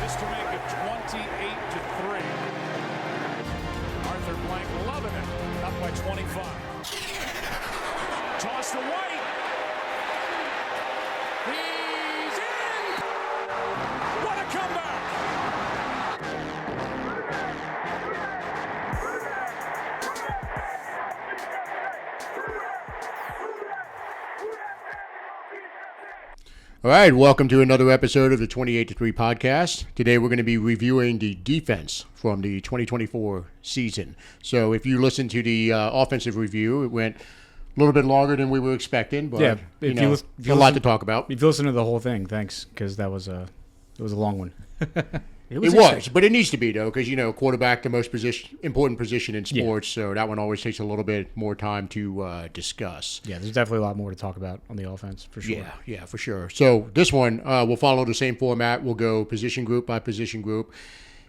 This to make it 28-3. Arthur Blank loving it. Up by 25. Toss to White. He's in. What a comeback. All right, welcome to another episode of the 28-3 podcast. Today we're going to be reviewing the defense from the 2024 season. So if you listen to the offensive review, it went a little bit longer than we were expecting, but yeah, a lot to talk about. If you listen to the whole thing, thanks, because it was a long one. It was, but it needs to be, though, because, quarterback, the most important position in sports, so that one always takes a little bit more time to discuss. Yeah, there's definitely a lot more to talk about on the offense, for sure. Yeah, for sure. So this one, we'll follow the same format. We'll go position group by position group,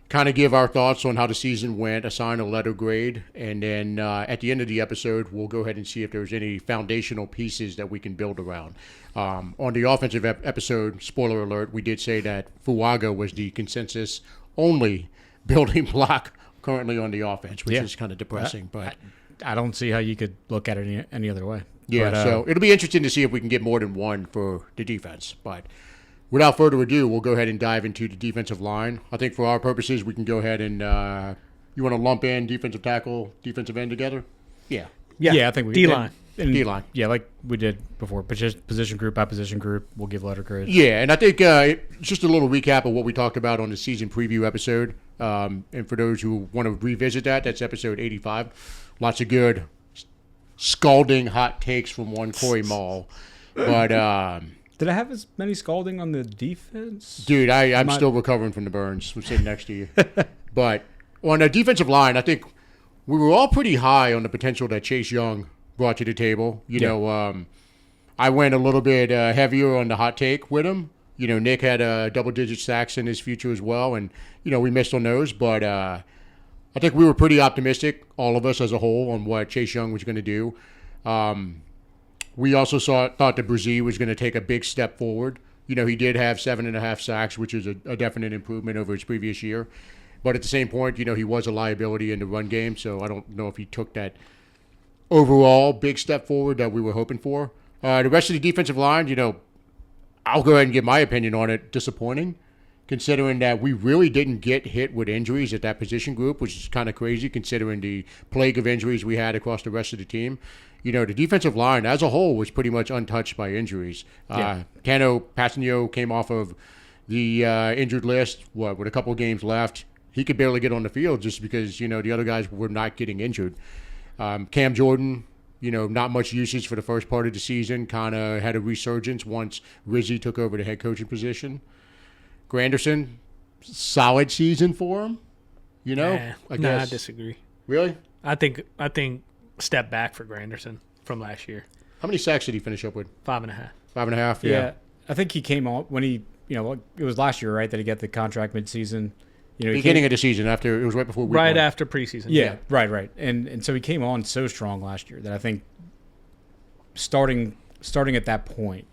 kind of give our thoughts on how the season went, assign a letter grade, and then at the end of the episode, we'll go ahead and see if there's any foundational pieces that we can build around. On the offensive episode, spoiler alert, we did say that Fuaga was the consensus only building block currently on the offense, which is kind of depressing. But I don't see how you could look at it any other way. Yeah, so it'll be interesting to see if we can get more than one for the defense. But without further ado, we'll go ahead and dive into the defensive line. I think for our purposes, we can go ahead and you want to lump in defensive tackle, defensive end together? Yeah, I think we D-line. D-line. Yeah, like we did before, position group by position group, we'll give letter grades. Yeah, and I think just a little recap of what we talked about on the season preview episode. And for those who want to revisit that, that's episode 85. Lots of good scalding hot takes from one Corey Mall. But did I have as many scalding on the defense? Dude, I'm still recovering from the burns. I'm sitting next to you. But on the defensive line, I think we were all pretty high on the potential that Chase Young brought to the table. I went a little bit heavier on the hot take with him. Nick had double-digit sacks in his future as well, and, we missed on those. But I think we were pretty optimistic, all of us as a whole, on what Chase Young was going to do. We also thought that Brazil was going to take a big step forward. He did have 7.5 sacks, which is a definite improvement over his previous year. But at the same point, he was a liability in the run game, so I don't know if he took that overall big step forward that we were hoping for. The rest of the defensive line, I'll go ahead and give my opinion on it. Disappointing, considering that we really didn't get hit with injuries at that position group, which is kind of crazy considering the plague of injuries we had across the rest of the team. The defensive line as a whole was pretty much untouched by injuries. Cano Passanio came off of the injured list, with a couple of games left. He could barely get on the field just because, the other guys were not getting injured. Cam Jordan, not much usage for the first part of the season, kind of had a resurgence once Rizzi took over the head coaching position. Granderson, solid season for him, I disagree. Really? I think step back for Granderson from last year. How many sacks did he finish up with? 5.5. 5.5, yeah. I think he came on when he, it was last year, right, that he got the contract midseason. Beginning of the season, after it was right before week right one. After preseason. Yeah, right. And so he came on so strong last year that I think starting at that point,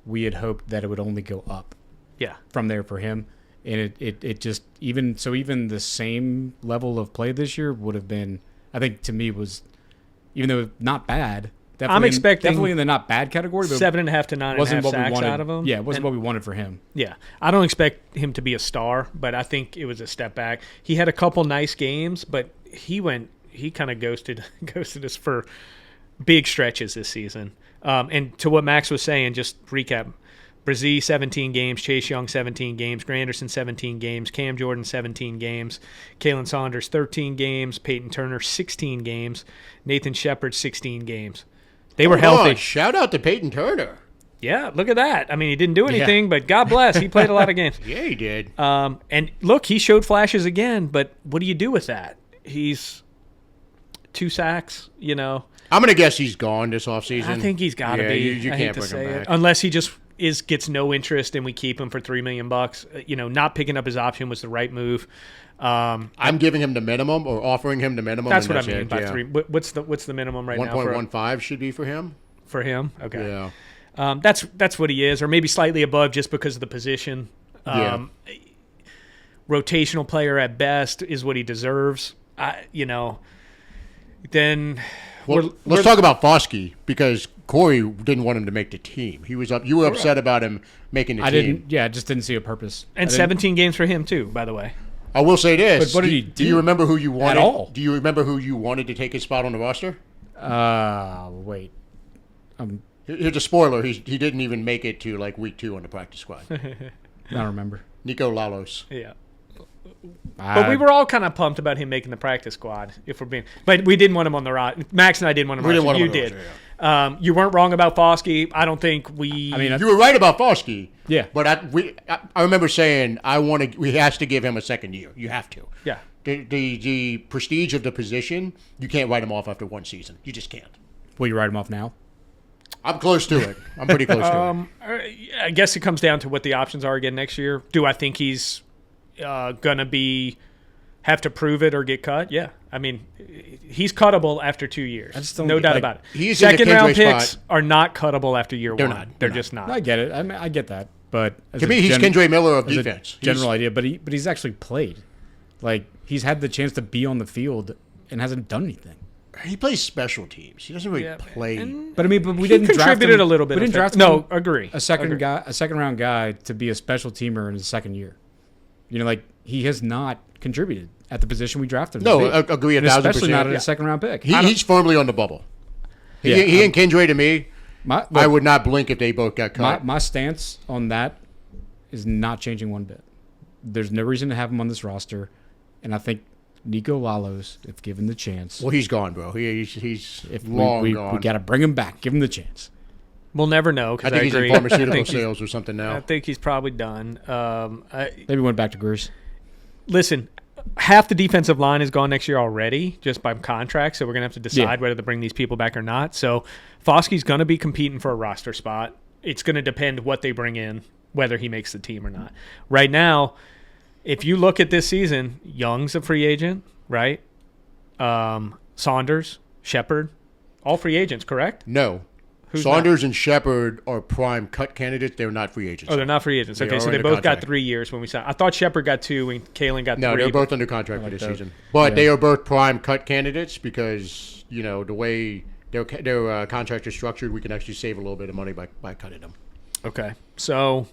we had hoped that it would only go up. Yeah. From there for him. And it just even the same level of play this year would have been, I think to me was, even though not bad. I'm expecting definitely in the not bad category, but 7.5 to 9.5 sacks out of him. Yeah, it wasn't what we wanted for him. Yeah, I don't expect him to be a star, but I think it was a step back. He had a couple nice games, but he kind of ghosted us for big stretches this season. And to what Max was saying, just recap: Brazil 17 games, Chase Young 17 games, Granderson 17 games, Cam Jordan 17 games, Kalen Saunders 13 games, Peyton Turner 16 games, Nathan Shepard 16 games. They were healthy. Shout out to Peyton Turner. Yeah, look at that. I mean, he didn't do anything, but God bless. He played a lot of games. Yeah, he did. And look, he showed flashes again, but what do you do with that? He's 2 sacks, I'm going to guess he's gone this offseason. I think he's got to be. You can't bring him back. Unless he just gets no interest and we keep him for $3 million. Not picking up his option was the right move. I'm giving him the minimum or offering him the minimum. That's what I mean by 3. What's the minimum right now? 1.15 should be for him. For him, okay. Yeah. That's what he is, or maybe slightly above just because of the position. rotational player at best is what he deserves. Then Let's talk about Foskey because Corey didn't want him to make the team. He was up. You were upset about him making the team. I just didn't see a purpose. And 17 games for him too, by the way. I will say this. But what did he do? Do you remember who you wanted? At all? Do you remember who you wanted to take his spot on the roster? Wait. Here's a spoiler. He didn't even make it to like week 2 on the practice squad. I don't remember. Nico Lalos. Yeah. But we were all kind of pumped about him making the practice squad, but we didn't want him on the roster. Max and I didn't want him on the roster. You did. You weren't wrong about Foskey. I don't think we. I mean, you were right about Foskey. Yeah. But I remember saying we has to give him a second year. You have to. Yeah. The prestige of the position, you can't write him off after one season. You just can't. Will you write him off now? I'm close to it. I'm pretty close to it. I guess it comes down to what the options are again next year. Do I think he's gonna have to prove it or get cut? Yeah. I mean, he's cuttable after 2 years. I just don't no get- doubt like, about it. he's in the Second round Kendrick picks spot. are not cuttable after year They're one. not. They're They're just not. I get it. I mean, I get that. But To me, he's Kendra Miller of as a defense. general idea, but he's actually played. Like, he's had the chance to be on the field and hasn't done anything. He plays special teams. He doesn't really play. But I mean, we He didn't draft contributed him. a little bit. We didn't of draft it. him No, agree. a second Agree. round guy to be a special teamer in his second year. You know, like he has not contributed at the position we drafted him. No, to be. agree And 1,000%. especially not at Yeah. a second round pick. He's firmly on the bubble. Yeah, he and Kendra, to me, My, I would not blink if they both got cut. my stance on that is not changing one bit. There's no reason to have him on this roster, and I think Nico Lalos, if given the chance, Well, he's gone, bro. He's if long we gone. got to bring him back, give him the chance. We'll never know I because think he's agree. in pharmaceutical I think he's- sales or something now. I think he's probably done. Maybe went back to Greece. Listen, half the defensive line is gone next year already, just by contract. So we're gonna have to decide whether to bring these people back or not. So Foskey's gonna be competing for a roster spot. It's gonna depend what they bring in, whether he makes the team or not. Right now, if you look at this season, Young's a free agent, right? Saunders, Shepard, all free agents, correct? No. Who's Saunders and Shepard are prime cut candidates. They're not free agents. Oh, they're not free agents. They Okay, are so they under both contract. got 3 years when we signed. I thought Shepard got 2 and Kalen got No, 3. they're both under contract for this that. season. But Yeah. they are both prime cut candidates because, the way their contracts are structured, we can actually save a little bit of money by cutting them. Okay, so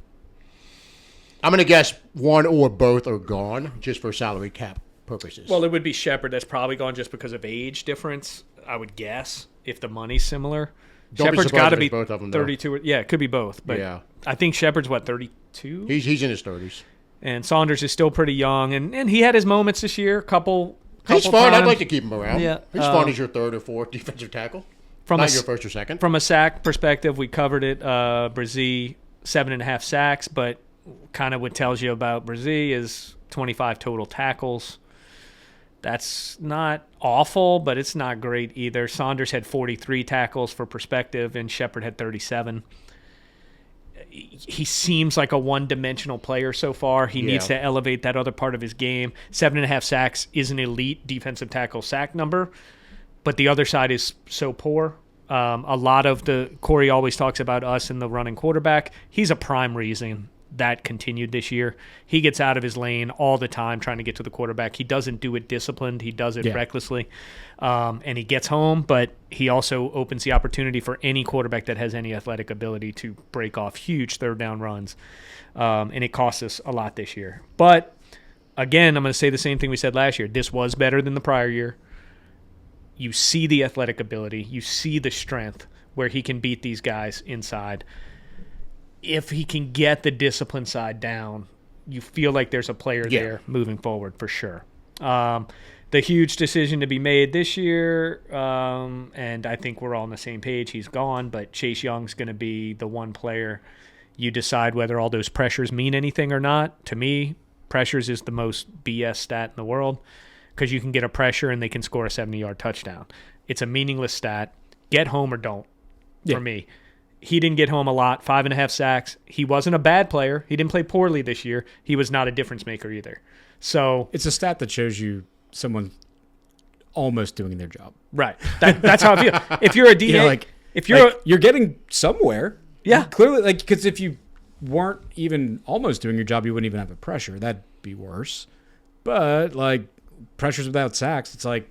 I'm going to guess one or both are gone just for salary cap purposes. well, it would be Shepard that's probably gone just because of age difference. I would guess if the money's similar. Don't be Shepard's surprised got to if be it's both of them, though. 32. Yeah, it could be both. But Yeah. I think Shepard's 32, he's in his 30s. and Saunders is still pretty young, and he had his moments this year. Couple He's fun. times. I'd like to keep him around. Yeah, He's fun as your third or fourth defensive tackle. From Not a, your first or second. from a sack perspective, we covered it. Brazil 7.5 sacks, but kind of what tells you about Brazil is 25 total tackles. That's not awful, but it's not great either. Saunders had 43 tackles for perspective, and Shepard had 37. He seems like a one-dimensional player so far. He needs to elevate that other part of his game. 7.5 sacks is an elite defensive tackle sack number, but the other side is so poor. A lot of Corey always talks about us and the running quarterback. He's a prime reason that continued this year. He gets out of his lane all the time trying to get to the quarterback. He doesn't do it disciplined. He does it recklessly. And he gets home, but he also opens the opportunity for any quarterback that has any athletic ability to break off huge third down runs. And it costs us a lot this year. But again, I'm going to say the same thing we said last year. This was better than the prior year. You see the athletic ability. You see the strength where he can beat these guys inside. If he can get the discipline side down, you feel like there's a player there moving forward for sure. The huge decision to be made this year, and I think we're all on the same page, he's gone, but Chase Young's going to be the one player you decide whether all those pressures mean anything or not. To me, pressures is the most BS stat in the world because you can get a pressure and they can score a 70-yard touchdown. It's a meaningless stat. Get home or don't for me. He didn't get home a lot, 5.5 sacks. He wasn't a bad player. He didn't play poorly this year. He was not a difference maker either. So It's a stat that shows you someone almost doing their job. right, that's how I feel. If you're a DA, if you're you're getting somewhere. Yeah. Clearly, because if you weren't even almost doing your job, you wouldn't even have a pressure. be worse. But, like, pressures without sacks, it's like,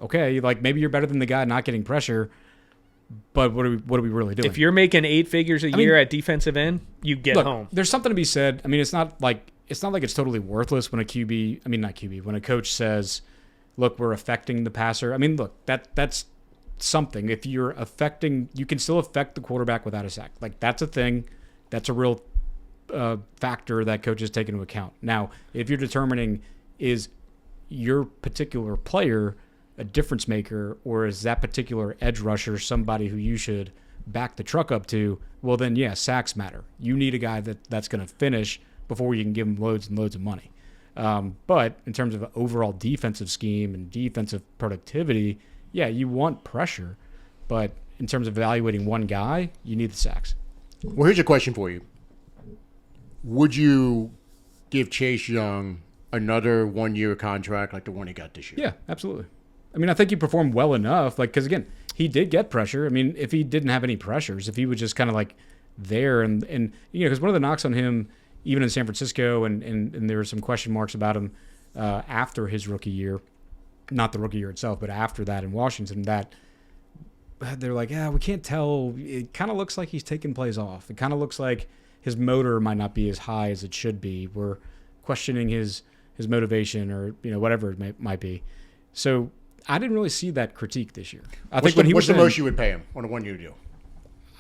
okay, like, maybe you're better than the guy not getting pressure, but what are we really doing? If you're making 8 figures a year at defensive end, you get Look, home. There's something to be said. I mean, it's not like it's totally worthless when when a coach says, look, we're affecting the passer. I mean, look, that's something. If you're affecting, you can still affect the quarterback without a sack. Like, that's a thing. That's a real factor that coaches take into account. Now, if you're determining is your particular player a difference maker, or is that particular edge rusher somebody who you should back the truck up to, well, then, yeah, sacks matter. You need a guy that's going to finish before you can give him loads and loads of money. But in terms of overall defensive scheme and defensive productivity, yeah, you want pressure. But in terms of evaluating one guy, you need the sacks. Well, here's a question for you. Would you give Chase Young another 1-year contract like the one he got this year? Yeah, absolutely. I mean, I think he performed well enough. Like, because again, he did get pressure. I mean, if he didn't have any pressures, if he was just kind of like there and because one of the knocks on him, even in San Francisco, and there were some question marks about him after his rookie year, not the rookie year itself, but after that in Washington, that they're like, yeah, we can't tell. It kind of looks like he's taking plays off. It kind of looks like his motor might not be as high as it should be. We're questioning his motivation, or whatever it might be. So I didn't really see that critique this year. What's the most you would pay him on a 1-year deal?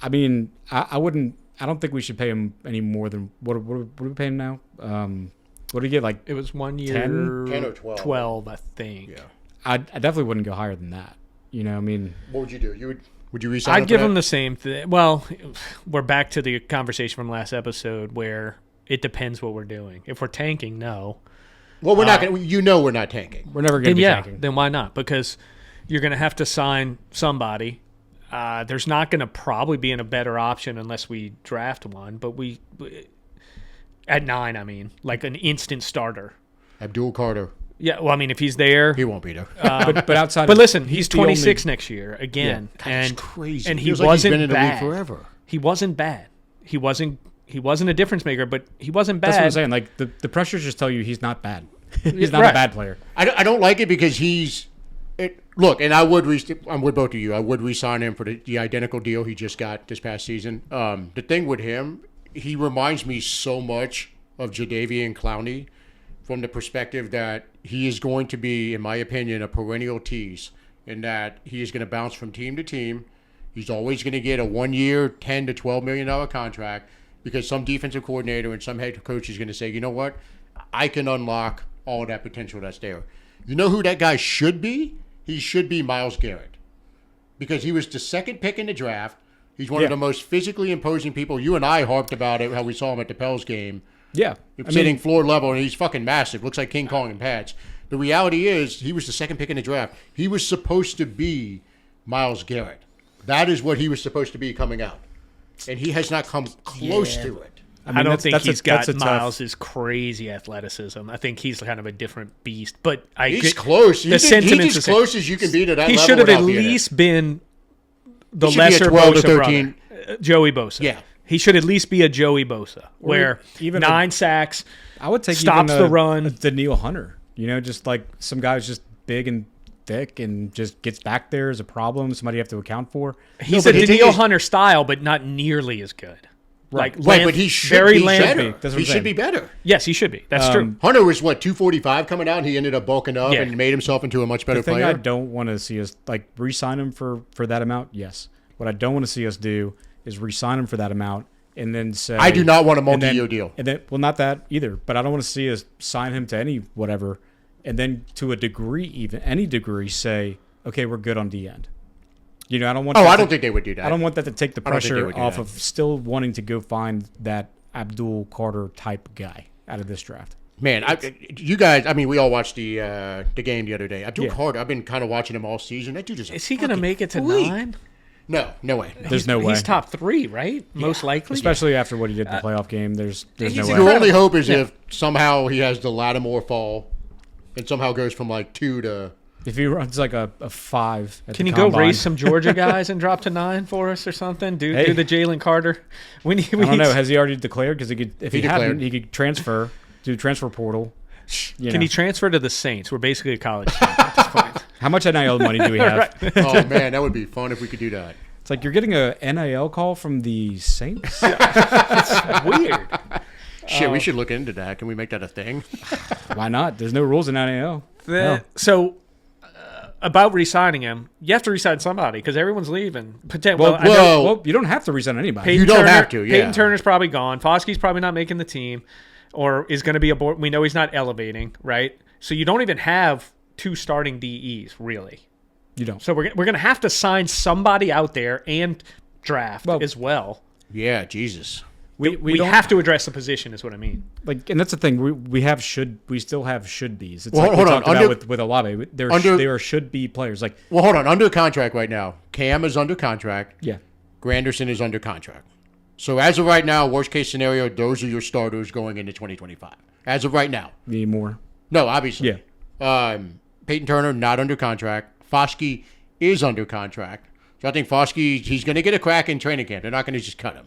I mean, I wouldn't. I don't think we should pay him any more than what are we paying now? What do you get? Like, It was 1 year, 10 or 12. 12, I think. Yeah. I definitely wouldn't go higher than that. I mean, What would you do? Would you resign him I'd give for him that? the same thing. Well, we're back to the conversation from last episode where it depends what we're doing. If we're tanking, no. Well, we're not going to. We're not tanking. we're never going Then to be yeah, tanking. then why not? Because you're going to have to sign somebody. There's not going to probably be a better option unless we draft one. But we at 9, I mean, like an instant starter. Abdul Carter. Yeah, well, I mean, if he's there, He won't be there. But outside. but of, listen, he's the only- 26 next year again, God, and that's crazy. and he Feels like he's wasn't been in the league bad. forever. He wasn't bad. He wasn't a difference maker, but he wasn't bad. That's what I'm saying. Like, the pressures just tell you he's not bad. He's not Right. a bad player. I don't like it because look, and I'm with both of you. I would re-sign him for the identical deal he just got this past season. The thing with him, he reminds me so much of Jadeveon Clowney from the perspective that he is going to be, in my opinion, a perennial tease in that he is going to bounce from team to team. He's always going to get a 1-year, $10 to $12 million contract because some defensive coordinator and some head coach is going to say, you know what, I can unlock all that potential that's there. You know who that guy should be? He should be Myles Garrett because he was the second pick in the draft. He's one of the most physically imposing people. You and I harped about it, how we saw him at the Pels game. Yeah. Sitting floor level, and he's fucking massive. Looks like King Kong in pads. The reality is, he was the second pick in the draft. He was supposed to be Myles Garrett. That is what he was supposed to be coming out. And he has not come close to it. I don't think he's got that's a tough- Miles' crazy athleticism. I think he's kind of a different beast. But He's close. The sentiments He's as close as you can be to that he level should have at without being it. least been the He should be a lesser 12 to Bosa 13. brother. Joey Bosa. Yeah. He should at least be a Joey Bosa, where even 9 sacks, I would take stops even the run. a Daniil Hunter. Just like some guy who's just big and thick and just gets back there is a problem. Somebody you have to account for. He's but a the thing Daniil is- Hunter style, but not nearly as good. Right. Right, but he should very be Lance- better. That's what He I'm should saying. be better. Yes, he should be. That's true. Hunter was, 245 coming out, and he ended up bulking up Yeah. and made himself into a much better The thing player. I don't want to see us re-sign him for that amount. Yes. What I don't want to see us do is re-sign him for that amount and then say I do not want a and then- multi-year deal. And then, well, not that either. But I don't want to see us sign him to any whatever, and then to a degree, even any degree, say, okay, we're good on the end. I don't want. Oh, that I to- don't think they would do that. I don't want that to take the I don't think they pressure would do off that. of still wanting to go find that Abdul Carter type guy out of this draft. Man, you guys, we all watched the game the other day. Abdul Yeah. Carter, I've been kind of watching him all season. That dude Is he going to make it to freak. 9? No way. There's no way. He's top 3, right? Most likely. Especially after what he did in the playoff game. There's no he's way. Your incredible. only hope is if somehow he has the Lattimore fall and somehow goes from 2 to... If he runs like a 5 at Can the you go combine. raise some Georgia guys and drop to 9 for us or something? Do the Jalen Carter. We I don't know. Has he already declared? Because if he hadn't, declared. he could transfer, do transfer portal. You Can know. he transfer to the Saints? We're basically a college team at this point. How much NIL money do we have? Oh man, that would be fun if we could do that. It's like you're getting a NIL call from the Saints. Weird. Shit, we should look into that. Can we make that a thing? Why not? There's no rules in NIL. So, about re-signing him, you have to re-sign somebody because everyone's leaving. Well, I know well, you don't have to resign anybody. You don't have to, yeah. Peyton Turner's probably gone. Foskey's probably not making the team or is going to be aboard. We know he's not elevating, right? So you don't even have 2 starting DEs, really. You don't. So we're going to have to sign somebody out there and draft as well. Yeah, Jesus. We don't have to address the position is what I mean. like, and that's the thing. We still have should be's. It's Well, like hold we on. talked about with Olave. There should be players like Well, hold on. Under contract right now. Cam is under contract. yeah. Granderson is under contract. So as of right now, worst case scenario, those are your starters going into 2025. As of right now. Need more. No, obviously. Yeah. Peyton Turner, not under contract. Foskey is under contract. So I think Foskey, he's going to get a crack in training camp. They're not going to just cut him.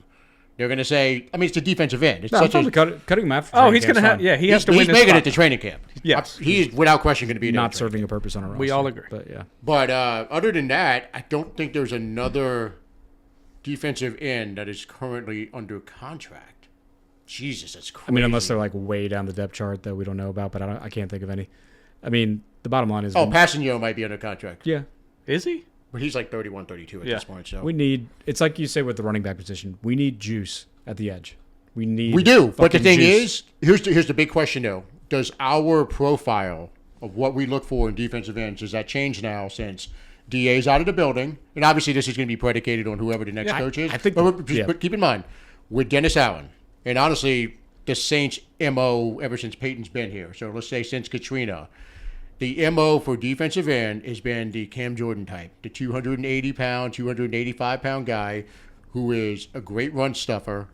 They're going to say, I mean, it's a defensive end. It's No, I'm such a, probably cutting him after. Oh, he's training going to camp's have. fine. Yeah, he has to win. he's this making spot. it to training camp. Yes. He is without question going to be there. Not serving a purpose on a roster. We all agree. But yeah. But other than that, I don't think there's another defensive end that is currently under contract. Jesus, that's crazy. I mean, unless they're like way down the depth chart that we don't know about, but I can't think of any. I mean, the bottom line is Passanio might be under contract. yeah. Is he? But he's like 31, 32 at Yeah. this point. So We need. It's like you say with the running back position. We need juice at the edge. We need. we do. But the fucking thing juice. is, here's the big question though. Does our profile of what we look for in defensive ends, does that change now since DA's out of the building? And obviously this is going to be predicated on whoever the next coach is. I think- but keep in mind, with Dennis Allen, and honestly, the Saints' MO ever since Peyton's been here. So let's say since Katrina, the MO for defensive end has been the Cam Jordan type, the 280-pound, 285-pound guy who is a great run stuffer,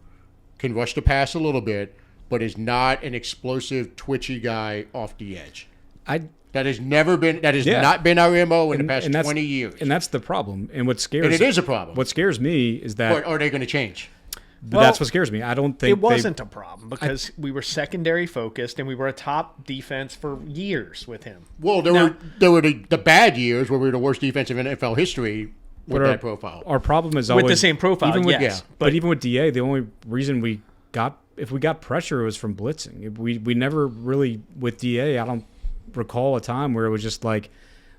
can rush the pass a little bit, but is not an explosive, twitchy guy off the edge. That has never been. That has not been our MO in the past 20 years. And that's the problem. And what scares And it is a problem. What scares me is that Or are they going to change? that's what scares me. I don't think It wasn't a problem because we were secondary focused and we were a top defense for years with him. Well, there were the bad years where we were the worst defense in NFL history with that profile. Our problem is always With the same profile, even with, yes. But even with DA, the only reason if we got pressure, it was from blitzing. We never really with DA. I don't recall a time where it was just like,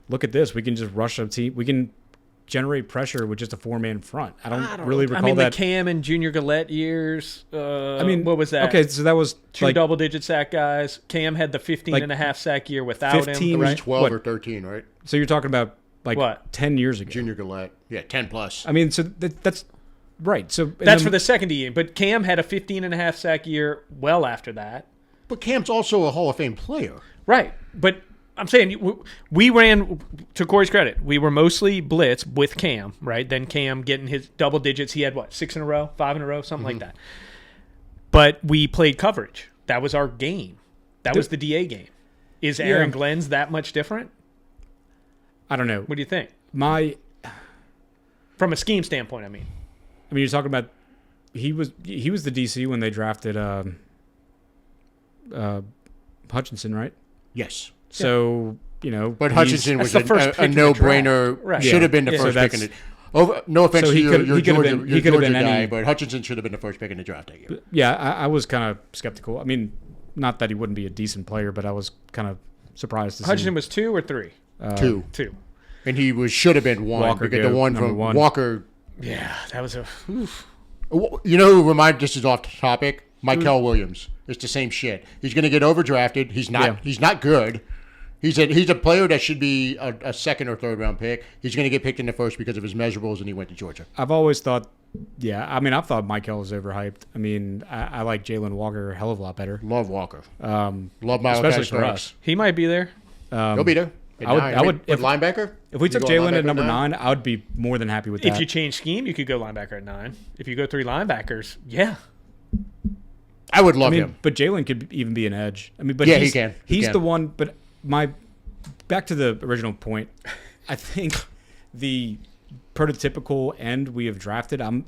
look at this, we can just rush a team, we can generate pressure with just a 4-man front. I don't really recall that. The Cam and Junior Gillette years. What was that? Okay, so that was two double-digit sack guys. Cam had the 15 and a half sack year without 15 him. It was Right? 12 or 13, right? So you're talking about like What? 10 years ago. Junior Gillette. Yeah, 10 plus. I mean, so that's right. So That's for the second DE. But Cam had a 15 and a half sack year well after that. But Cam's also a Hall of Fame player. Right. But I'm saying we ran, to Corey's credit, we were mostly blitz with Cam, right? Then Cam getting his double digits. He had, 6 in a row, 5 in a row, something like that. But we played coverage. That was our game. That was the DA game. Is Aaron Glenn's that much different? I don't know. What do you think? From a scheme standpoint, I mean. You're talking about he was the DC when they drafted Hutchinson, right? Yes. So, But Hutchinson was that's the first a pick in the no-brainer. draft. Right. Should have been the So first pick in that's- the. No offense So to he your could have Georgia, been- your he could have Georgia been guy, any- but Hutchinson should have been the first pick in the draft that year. Yeah, I was kind of skeptical. I mean, not that he wouldn't be a decent player, but I was kind of surprised to Hutchinson see was 2 or 3? 2. 2. And he should have been 1. Walker because the goat, one number from 1. Walker. Yeah, that was a. Oof. You know who reminded, this is off topic? Michael Williams. It's the same shit. He's going to get overdrafted. He's not. Yeah. He's not good. He's a player that should be a second or third round pick. He's going to get picked in the first because of his measurables, and he went to Georgia. I've always thought, I've thought Michael was overhyped. I mean, I like Jalen Walker a hell of a lot better. Love Walker. Love Miles, especially for us. He might be there. He'll be there. I would if linebacker. If we You took go Jalen linebacker at number 9, I would be more than happy with that. If you change scheme, you could go linebacker at 9. If you go 3 linebackers, yeah. I would love him. But Jalen could even be an edge. I mean, but Yeah, he's, he can. He's the one. But back to the original point. I think the prototypical end we have drafted. I hope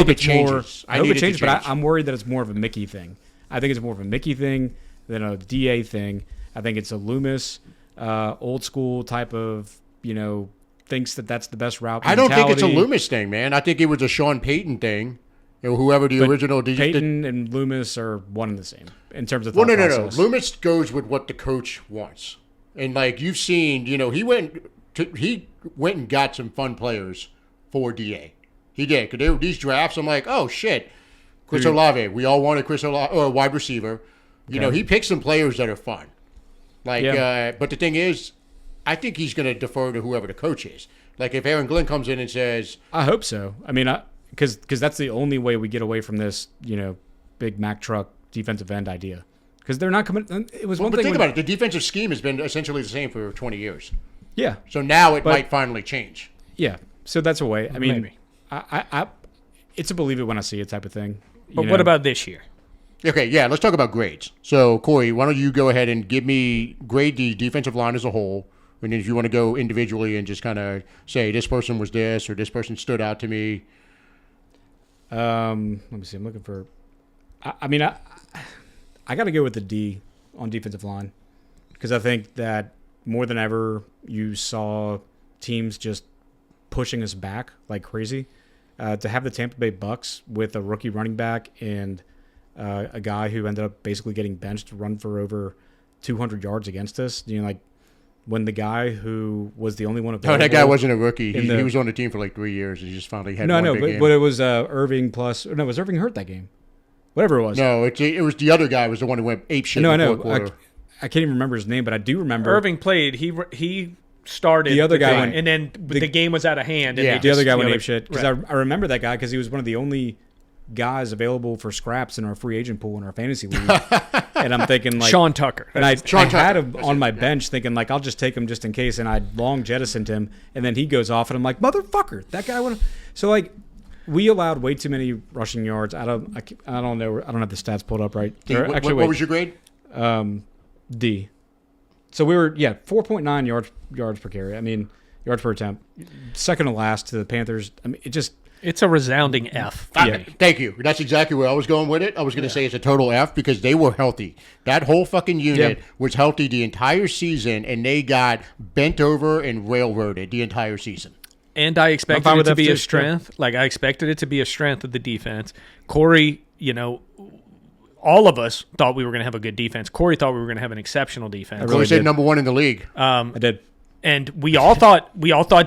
it it's more- changes. I hope need it changes, but change. I'm worried that it's more of a Mickey thing. I think it's more of a Mickey thing. than a DA thing. I think it's a Loomis, old school type of, thinks that that's the best route. I don't think it's a mentality. Loomis thing, man. I think it was a Sean Payton thing. Whoever the But original Peyton and Loomis are one and the same in terms of Well, thought no. process. Loomis goes with what the coach wants, and like you've seen, he went and got some fun players for DA. He did because these drafts. I'm like, oh shit, Chris Olave. We all wanted Chris Olave or a wide receiver. He picked some players that are fun. Like, but the thing is, I think he's going to defer to whoever the coach is. Like if Aaron Glenn comes in and says, I hope so. I mean, because that's the only way we get away from this, big Mack truck defensive end idea. Because they're not coming. It was one but thing. think about it. The defensive scheme has been essentially the same for 20 years. Yeah. So now it might finally change. Yeah. So that's a way. I mean, Maybe. I it's a believe it when I see it type of thing. But what about this year? Okay, yeah, let's talk about grades. So, Corey, why don't you go ahead and grade the defensive line as a whole, and then if you want to go individually and just kind of say this person was this or this person stood out to me. Let me see. I'm looking for. I got to go with the D on defensive line because I think that more than ever you saw teams just pushing us back like crazy. To have the Tampa Bay Bucks with a rookie running back and a guy who ended up basically getting benched to run for over 200 yards against us. When the guy who was the only one available. Oh, that guy wasn't a rookie. He the- was on the team for like 3 years, and he just finally had No, one big game. but it was Irving plus. No, was Irving hurt that game? Whatever it was. No, it was the other guy was the one who went ape shit No, in I the know. fourth quarter. I can't even remember his name, but I do remember Irving played. He started The other guy thing, went- and then the game was out of hand. And Yeah. they the other just- guy the went other- ape shit because right. I remember that guy because he was one of the only guys available for scraps in our free agent pool in our fantasy league. And I'm thinking like Sean Tucker. And I Sean had Tucker. him on my bench thinking like I'll just take him just in case, and I long jettisoned him, and then he goes off, and I'm like motherfucker, that guy went. So like we allowed way too many rushing yards. I don't know. I don't have the stats pulled up right. Or What wait. was your grade? D. So we were 4.9 yards per carry. I mean yards per attempt, second to last to the Panthers. I mean it just. It's a resounding F. Yeah. Thank you. That's exactly where I was going with it. I was going to say it's a total F because they were healthy. That whole fucking unit was healthy the entire season, and they got bent over and railroaded the entire season. And I expected fine it with to F be too. a strength. Like I expected it to be a strength of the defense. Corey, all of us thought we were going to have a good defense. Corey thought we were going to have an exceptional defense. really So we said did. number one in the league. I did. And we all thought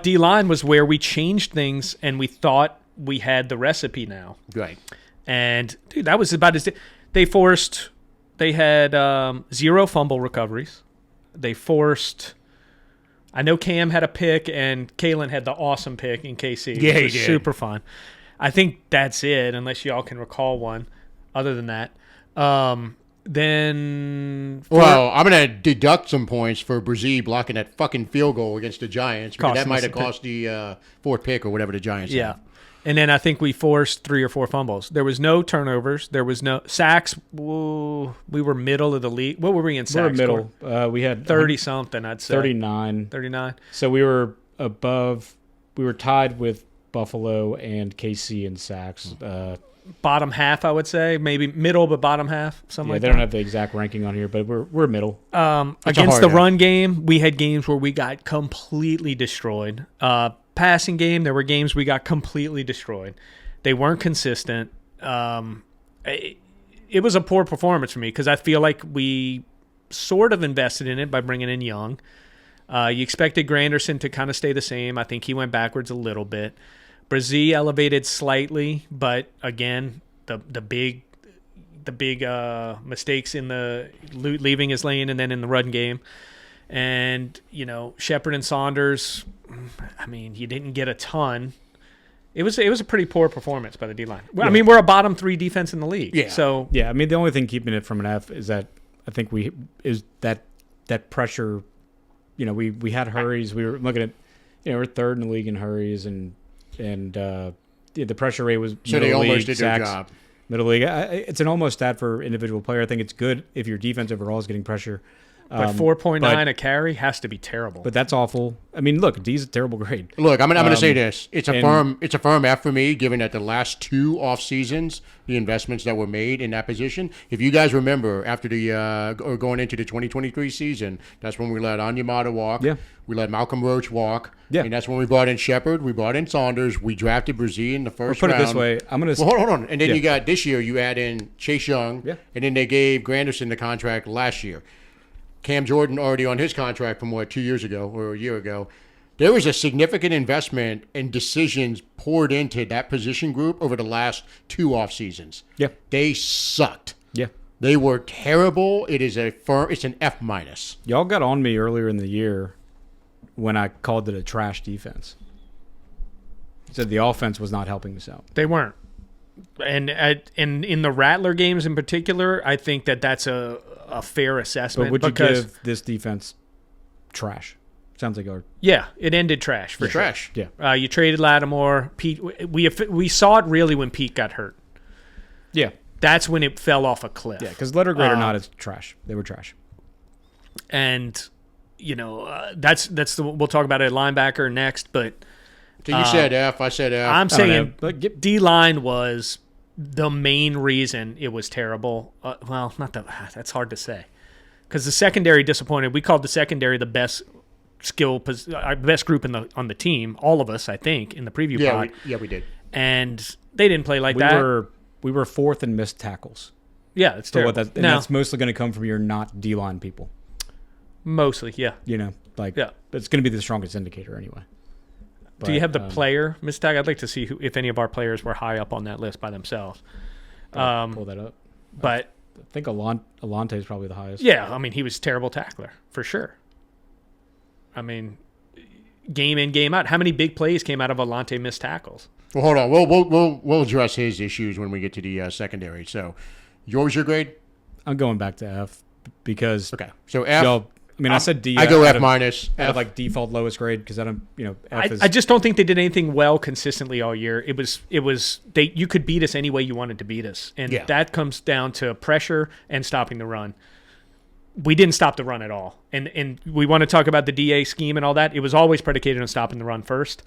D line was where we changed things, and we thought we had the recipe now. Right. And dude, that was about as they had 0 fumble recoveries. They forced. I know Cam had a pick, and Kalen had the awesome pick in KC. Yeah, which he was did. super fun. I think that's it, unless y'all can recall one. Other than that, then Well, I'm going to deduct some points for Brzee blocking that fucking field goal against the Giants because Cost that them might have some cost the fourth pick or whatever the Giants yeah. had. And then I think we forced 3 or 4 fumbles. There was no turnovers. There was no sacks. Whoa, we were middle of the league. What were we in sacks? We were middle. We had 30 something, I'd say. 39. 39. So we were above. We were tied with Buffalo and KC in sacks. Bottom half, I would say. Maybe middle, but bottom half. Something Yeah, like they that. don't have the exact ranking on here, but we're middle. Against hard the F. run game, we had games where we got completely destroyed. Passing game, there were games we got completely destroyed. They weren't consistent. It was a poor performance for me because I feel like we sort of invested in it by bringing in Young. You expected Granderson to kind of stay the same. I think he went backwards a little bit. Brzee elevated slightly, but again, the big mistakes in the leaving his lane and then in the run game. And, Shepard and Saunders, I mean, you didn't get a ton. It was a pretty poor performance by the D-line. Well, I mean, we're a bottom 3 defense in the league. Yeah. So, Yeah, I mean the only thing keeping it from an F is that I think that pressure. We had hurries. We were looking at, we're third in the league in hurries, and the pressure rate was So they middle almost league, did their sacks, job. middle league. It's an almost stat for individual player. I think it's good if your defense overall is getting pressure, But 4.9 a carry has to be terrible. But that's awful. I mean, look, D's a terrible grade. Look, I'm gonna say this. It's a firm F for me, given that the last 2 off seasons, the investments that were made in that position. If you guys remember, after the or going into the 2023 season, that's when we let Onyemata walk. Yeah. We let Malcolm Roach walk. Yeah. And that's when we brought in Shepard. We brought in Saunders. We drafted Brzee in the first Put round. it this way, I'm gonna. Well, hold on. And then you got this year. You add in Chase Young. Yeah. And then they gave Granderson the contract last year. Cam Jordan already on his contract from 2 years ago or a year ago. There was a significant investment and decisions poured into that position group over the last 2 off seasons. Yeah. They sucked. Yeah. They were terrible. It's an F minus. Y'all got on me earlier in the year when I called it a trash defense. Said the offense was not helping us out. They weren't. And in the Rattler games in particular, I think that's a fair assessment. But would you because, give this defense trash? Sounds like our yeah, it ended trash for sure. Trash. yeah. You traded Lattimore. Pete. We saw it really when Pete got hurt. Yeah. That's when it fell off a cliff. Yeah, because letter grade or not, it's trash. They were trash. And that's we'll talk about a linebacker next. But So you said F. I said F. I'm saying But D line was the main reason it was terrible. Well, not the. That's hard to say because the secondary disappointed. We called the secondary the best best group on the team. All of us, I think, in the preview pod. We did. And they didn't play like that. We were 4th in missed tackles. Yeah, it's terrible. That's mostly going to come from your not D-line people. Mostly, yeah. It's going to be the strongest indicator anyway. Do you have the player missed tackle? I'd like to see if any of our players were high up on that list by themselves. Pull that up. But I think Alante is probably the highest. Yeah, I mean, he was a terrible tackler, for sure. I mean, game in, game out. How many big plays came out of Alante missed tackles? Well, hold on. We'll address his issues when we get to the secondary. So, yours your grade? I'm going back to F because Okay. So F. I said D. I go F minus. Out of like default lowest grade because I don't. F is. I just don't think they did anything well consistently all year. It was you could beat us any way you wanted to beat us, and that comes down to pressure and stopping the run. We didn't stop the run at all, and we want to talk about the DA scheme and all that. It was always predicated on stopping the run first,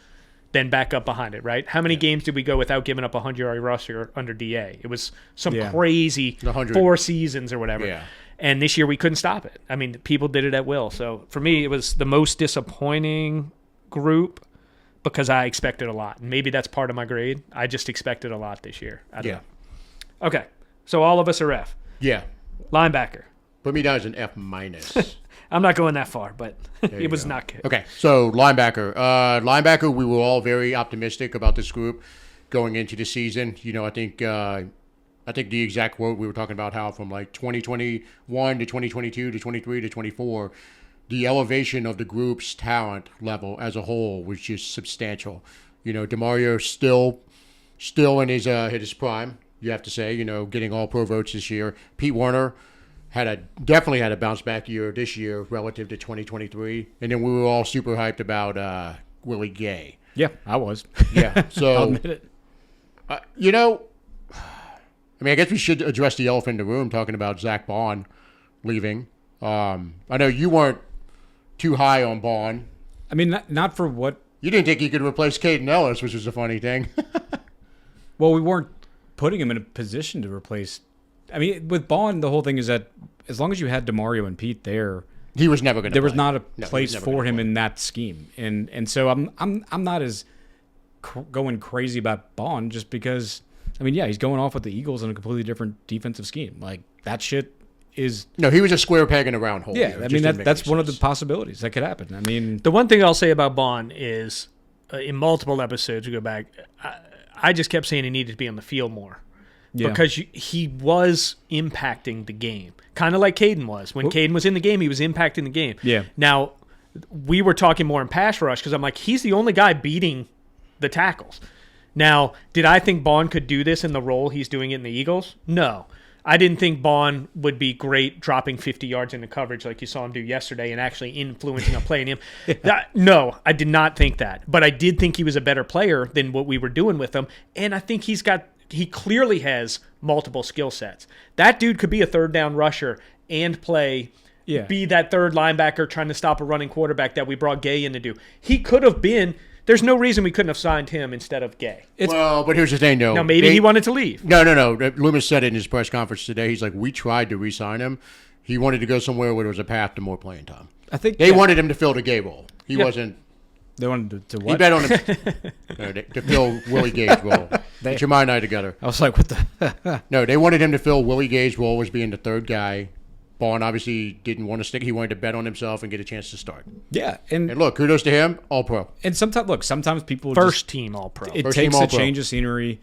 then back up behind it. Right? How many games did we go without giving up a 100-yard rusher under DA? It was some crazy 4 seasons or whatever. Yeah. And this year we couldn't stop it. I mean, people did it at will. So for me, it was the most disappointing group because I expected a lot. And maybe that's part of my grade. I just expected a lot this year. I don't know. Okay. So all of us are F. Yeah. Linebacker. Put me down as an F minus. I'm not going that far, but it was go. not good. Okay. So linebacker. Linebacker, we were all very optimistic about this group going into the season. I think the exact quote we were talking about how from like 2021 to 2022 to 23 to 24, the elevation of the group's talent level as a whole was just substantial. DeMario still in his prime, you have to say, getting all pro votes this year. Pete Werner definitely had a bounce back year this year relative to 2023. And then we were all super hyped about Willie Gay. Yeah, I was. Yeah. So I'll admit it. I guess we should address the elephant in the room, talking about Zach Bond leaving. I know you weren't too high on Bond. I mean, not for what... You didn't think he could replace Caden Ellis, which was a funny thing. Well, we weren't putting him in a position to replace... I mean, with Bond, the whole thing is that as long as you had DeMario and Pete there... He was never going to There was not a place for him in that scheme. And so I'm not as going crazy about Bond just because... I mean, yeah, he's going off with the Eagles in a completely different defensive scheme. Like, that shit is... No, he was a square peg in a round hole. Yeah, I mean, that's one of the possibilities that could happen. I mean... The one thing I'll say about Bond is, in multiple episodes, we go back, I just kept saying he needed to be on the field more. Yeah. Because he was impacting the game. Kind of like Caden was. When Caden was in the game, he was impacting the game. Yeah. Now, we were talking more in pass rush because I'm like, he's the only guy beating the tackles. Now, did I think Bond could do this in the role he's doing it in the Eagles? No. I didn't think Bond would be great dropping 50 yards into coverage like you saw him do yesterday and actually influencing a play in him. No, I did not think that. But I did think he was a better player than what we were doing with him. And I think he clearly has multiple skill sets. That dude could be a third down rusher and play be that third linebacker trying to stop a running quarterback that we brought Gay in to do. He could have been. There's no reason we couldn't have signed him instead of Gay. Well, but here's the thing, though. Now, maybe he wanted to leave. No. Loomis said it in his press conference today. He's like, we tried to re-sign him. He wanted to go somewhere where there was a path to more playing time. I think they wanted him to fill the Gay role. He wasn't. They wanted to what? He bet on him to fill Willie Gay's role. Get your mind and eye together. I was like, what the? No, they wanted him to fill Willie Gay's role as being the third guy. Bond obviously didn't want to stick. He wanted to bet on himself and get a chance to start. Yeah, and look, kudos to him, all pro. And sometimes people first team all pro. It takes a change of scenery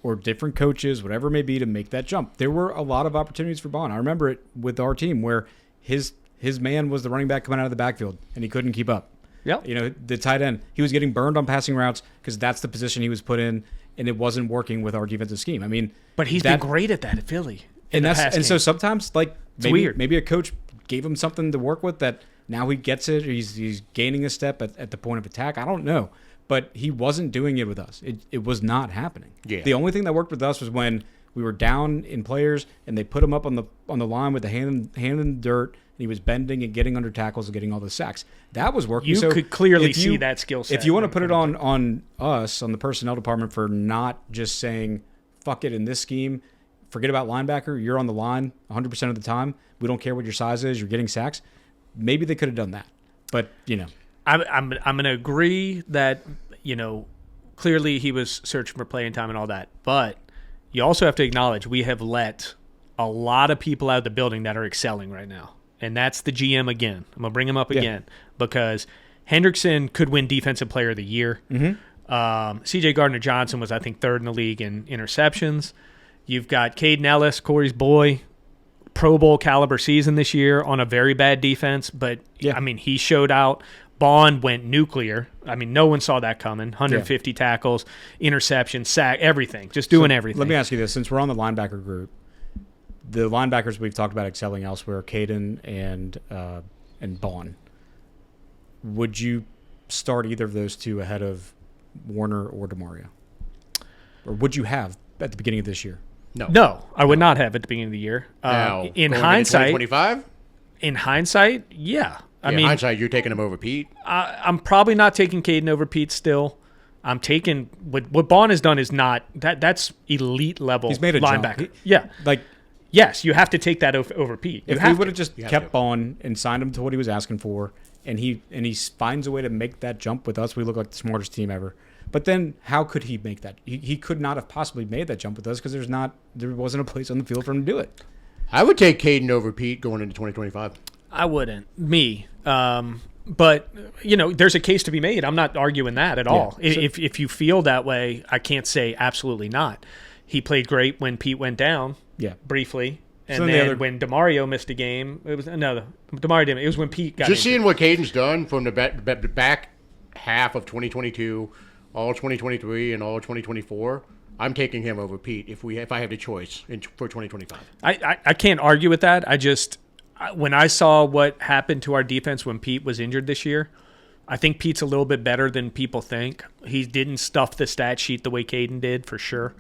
or different coaches, whatever it may be, to make that jump. There were a lot of opportunities for Bond. I remember it with our team where his man was the running back coming out of the backfield and he couldn't keep up. Yeah, the tight end, he was getting burned on passing routes because that's the position he was put in, and it wasn't working with our defensive scheme. I mean, but he's been great at that at Philly. So sometimes it's weird. Maybe a coach gave him something to work with that now he gets it. Or he's gaining a step at the point of attack. I don't know, but he wasn't doing it with us. It was not happening. Yeah. The only thing that worked with us was when we were down in players and they put him up on the line with the hand in the dirt, and he was bending and getting under tackles and getting all the sacks. That was working. You could clearly see that skill set. If you want to put it on us, on the personnel department, for not just saying fuck it in this scheme. Forget about linebacker. You're on the line 100% of the time. We don't care what your size is. You're getting sacks. Maybe they could have done that, but I'm going to agree that clearly he was searching for playing time and all that. But you also have to acknowledge we have let a lot of people out of the building that are excelling right now, and that's the GM again. I'm going to bring him up again because Hendrickson could win Defensive Player of the Year. Mm-hmm. C.J. Gardner-Johnson was, I think, third in the league in interceptions. You've got Caden Ellis, Corey's boy, Pro Bowl caliber season this year on a very bad defense. But, I mean, he showed out. Bond went nuclear. I mean, no one saw that coming. 150 tackles, interception, sack, everything. Just doing everything. Let me ask you this. Since we're on the linebacker group, the linebackers we've talked about excelling elsewhere, Caden and Bond, would you start either of those two ahead of Warner or DeMario? Or would you have at the beginning of this year? No, I would not have at the beginning of the year. Now, in hindsight, 2025? In hindsight, yeah. I mean, hindsight, you're taking him over Pete. I'm probably not taking Caden over Pete still. I'm taking what Bond has done is not that's elite level. He's made a linebacker. Jump. Yes, you have to take that over Pete. If we would have just kept Bond and signed him to what he was asking for, and he finds a way to make that jump with us, we look like the smartest team ever. But then how could he make that? He could not have possibly made that jump with us because there wasn't a place on the field for him to do it. I would take Caden over Pete going into 2025. I wouldn't. But, there's a case to be made. I'm not arguing that at all. If you feel that way, I can't say absolutely not. He played great when Pete went down briefly. And so then when DeMario missed a game, it was DeMario didn't. It was when Pete got Just seeing what Caden's done from the back half of 2022, all 2023, and all 2024, I'm taking him over Pete if I have the choice for 2025. I can't argue with that. When I saw what happened to our defense when Pete was injured this year, I think Pete's a little bit better than people think. He didn't stuff the stat sheet the way Caden did, for sure.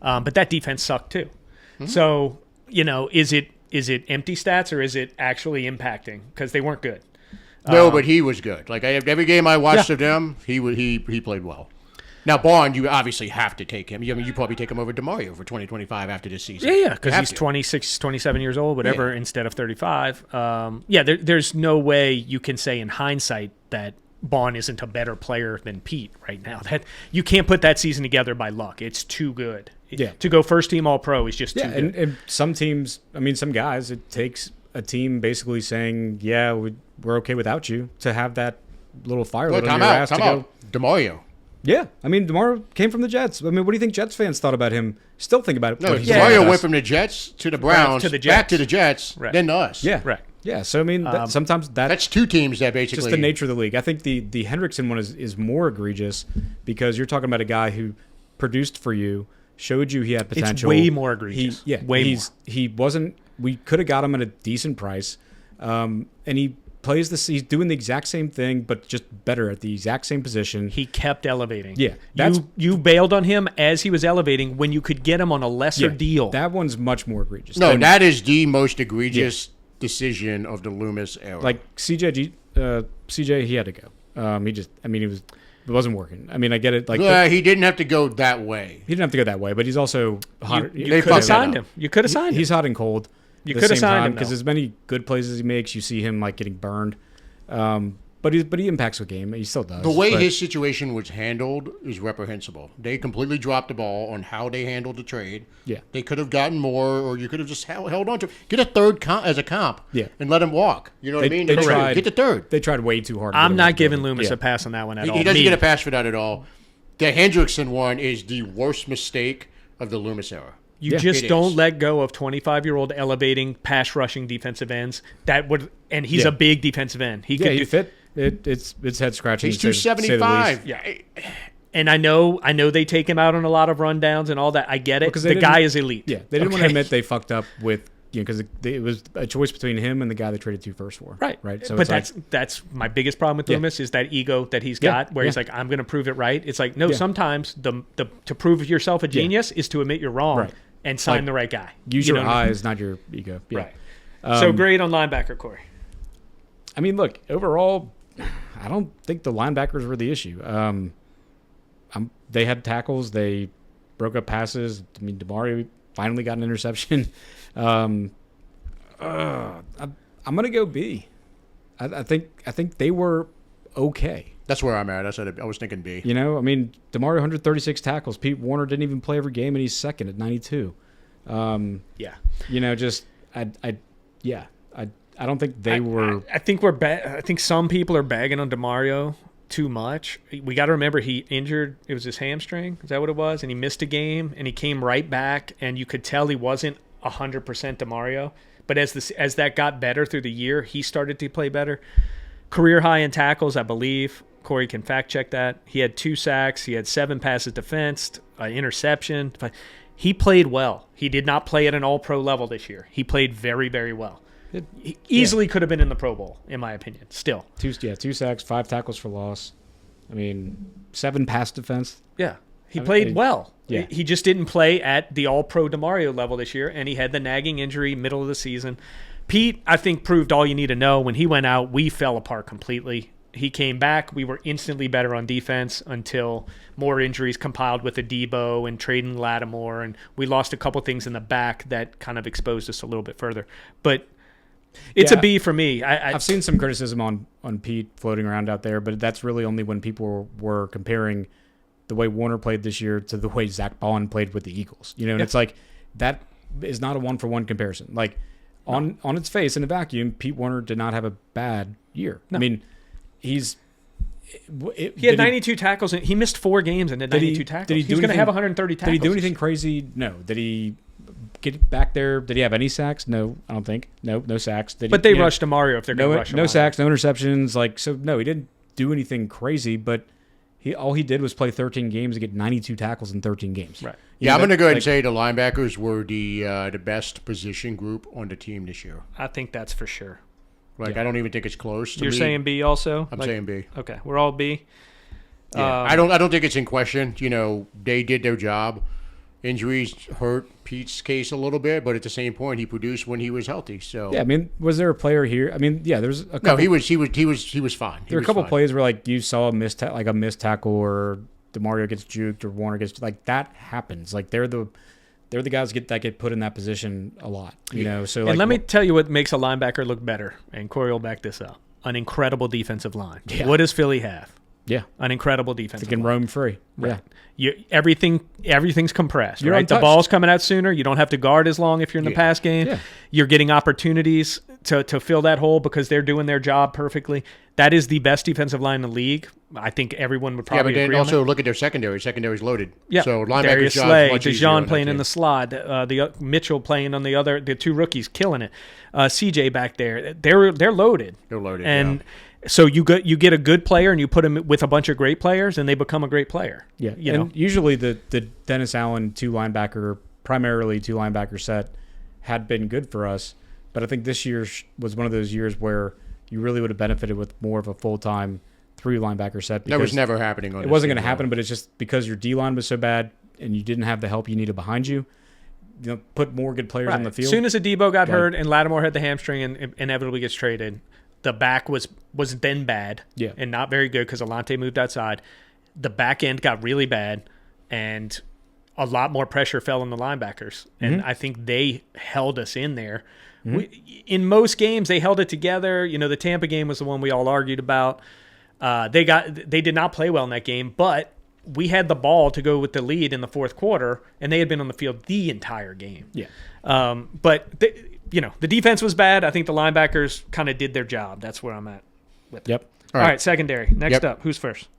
But that defense sucked too. Mm-hmm. So, is it empty stats or is it actually impacting? Because they weren't good. No, but he was good. Like every game I watched of them, he played well. Now, Bond, you obviously have to take him. I mean, you probably take him over DeMario for 2025 after this season. Yeah, because he's 26, 27 years old, whatever, instead of 35. There's no way you can say in hindsight that Bond isn't a better player than Pete right now. That you can't put that season together by luck. It's too good. To go first team All-Pro is just too good. And some teams, some guys, it takes a team basically saying, we're okay without you, to have that little fire lit on your ass to go. DeMario. Yeah, DeMario came from the Jets. What do you think Jets fans thought about him? Still think about it. No, DeMario went from the Jets to the Browns, back to the Jets, right. Then to us. Yeah, right. Yeah, so sometimes that's two teams that basically just the nature of the league. I think the Hendrickson one is more egregious because you're talking about a guy who produced for you, showed you he had potential. It's way more egregious. He wasn't. We could have got him at a decent price, and he plays this. He's doing the exact same thing, but just better at the exact same position. He kept elevating. Yeah, you bailed on him as he was elevating when you could get him on a lesser deal. That one's much more egregious. No, that is the most egregious decision of the Loomis era. Like CJ, he had to go. It wasn't working. I mean, I get it. Like, he didn't have to go that way. he didn't have to go that way, but he's also hot. You They could have fucked that signed up. him. You could have signed him. He's hot and cold. You could have signed him, because though. as many good plays as he makes, you see him like getting burned. But he impacts the game. He still does. The way but- his situation was handled is reprehensible. They completely dropped the ball on how they handled the trade. Yeah. They could have gotten more, or you could have just held on to get a third as a comp. Yeah. And let him walk. You know what I mean? They tried, Get the third. They tried way too hard. to get I'm him not out giving there. Loomis Yeah. a pass on that one at all. He doesn't Me. get a pass for that at all. The Hendrickson one is the worst mistake of the Loomis era. You Yeah. just It don't is. let go of 25-year-old elevating pass rushing defensive ends. And he's Yeah. a big defensive end. He Yeah, could he do, fit. It's head scratching. He's to say the 275. least. Yeah. and I know they take him out on a lot of rundowns and all that. I get it. Because they The guy didn't- is elite. Yeah, they didn't want to Okay? admit they fucked up with because it was a choice between him and the guy they traded 2 first for. Right. Right. So but it's that's my biggest problem with Yeah. Loomis is that ego that he's Yeah, got, where he's yeah. like, I'm going to prove it right. It's like, no, Yeah. sometimes the to prove yourself a genius is to admit you're wrong Right. and sign Like, the right guy. use You your know what I mean? eyes, not your ego. Yeah. Right. So great on linebacker, Corey. I mean, look, overall, I don't think the linebackers were the issue. They had tackles. They broke up passes. I mean, DeMario finally got an interception. I'm gonna go B. I think they were okay. That's where I'm at. I was thinking B. You know, I mean, DeMario 136 tackles. Pete Warner didn't even play every game, and he's second at 92. Yeah. You know, just I don't think they were. I think I think some people are bagging on DeMario too much. We got to remember he injured. It was his hamstring. Is that what it was? And he missed a game, and he came right back, and you could tell he wasn't 100% DeMario. But as that got better through the year, he started to play better. Career high in tackles, I believe. Corey can fact check that. He had 2 sacks. He had 7 passes defensed, an interception. But he played well. He did not play at an all-pro level this year. He played very, very well. He easily could have been in the Pro Bowl, in my opinion. Still. 2 sacks, 5 tackles for loss. I mean, 7 pass defense. Yeah. He played well. Yeah. He just didn't play at the all-pro DeMario level this year, and he had the nagging injury middle of the season. Pete, I think, proved all you need to know. When he went out, we fell apart completely. He came back. We were instantly better on defense until more injuries compiled with the Debo and trading Lattimore, and we lost a couple things in the back that kind of exposed us a little bit further. But it's Yeah. a B for me. I've seen some criticism on Pete floating around out there, but that's really only when people were comparing the way Warner played this year to the way Zach Bond played with the Eagles. You know, and it's like that is not a 1-for-1 comparison. Like on its face in a vacuum, Pete Warner did not have a bad year. I mean, he had 92 tackles, and he missed 4 games and did 92 tackles. Did he do He's going to anything- have 130 tackles. Did he do anything crazy? No. Did he get back there? Did he have any sacks? No, I don't think. No sacks. But they rushed DeMario if they're going to rush him. No sacks, no interceptions. Like, so no, he didn't do anything crazy, but all he did was play 13 games and get 92 tackles in 13 games. Right. Yeah, I'm going to go ahead and say the linebackers were the best position group on the team this year. I think that's for sure. Like, I don't even think it's close to You're me. saying B also? I'm saying B. Okay, we're all B. Yeah. I don't think it's in question. You know, they did their job. Injuries hurt Pete's case a little bit, but at the same point, he produced when he was healthy. So Yeah, I mean, was there a player here? I mean, yeah, there's a couple. no, he was fine. There were a couple plays where like you saw a missed tackle or DeMario gets juked or Warner gets like that happens. Like they're the guys that get put in that position a lot. You know, so like, And let me tell you what makes a linebacker look better, and Corey will back this up. An incredible defensive line. Yeah. What does Philly have? yeah, An incredible defensive they can line. roam free. Yeah. Everything's compressed, You're right? The untouched. ball's coming out sooner. You don't have to guard as long if you're in the pass game. Yeah. You're getting opportunities to fill that hole because they're doing their job perfectly. That is the best defensive line in the league. I think everyone would Yeah, probably but then agree on that. also look at their secondary. Secondary's loaded. Yeah, So linebackers' Darius job's Slay, much easier on Dejan that playing in team. the slot, Mitchell playing on the 2 rookies, killing it. CJ back there, they're loaded. They're loaded, and so you get a good player and you put him with a bunch of great players, and they become a great player. Yeah, you and know. usually the Dennis Allen primarily two linebacker set had been good for us, but I think this year was one of those years where you really would have benefited with more of a full-time 3 linebacker set. That was because never happening on It this wasn't team, going to happen, but it's just because your D line was so bad and you didn't have the help you needed behind you. put more good players on the field. As soon as Adebo got hurt and Lattimore had the hamstring and inevitably gets traded, the back was then bad and not very good because Alante moved outside. The back end got really bad, and a lot more pressure fell on the linebackers. And I think they held us in there. In most games, they held it together. The Tampa game was the one we all argued about. They did not play well in that game, but we had the ball to go with the lead in the fourth quarter, and they had been on the field the entire game. Yeah. But the defense was bad. I think the linebackers kind of did their job. That's where I'm at with it. Yep. All right, secondary. Next up, who's first?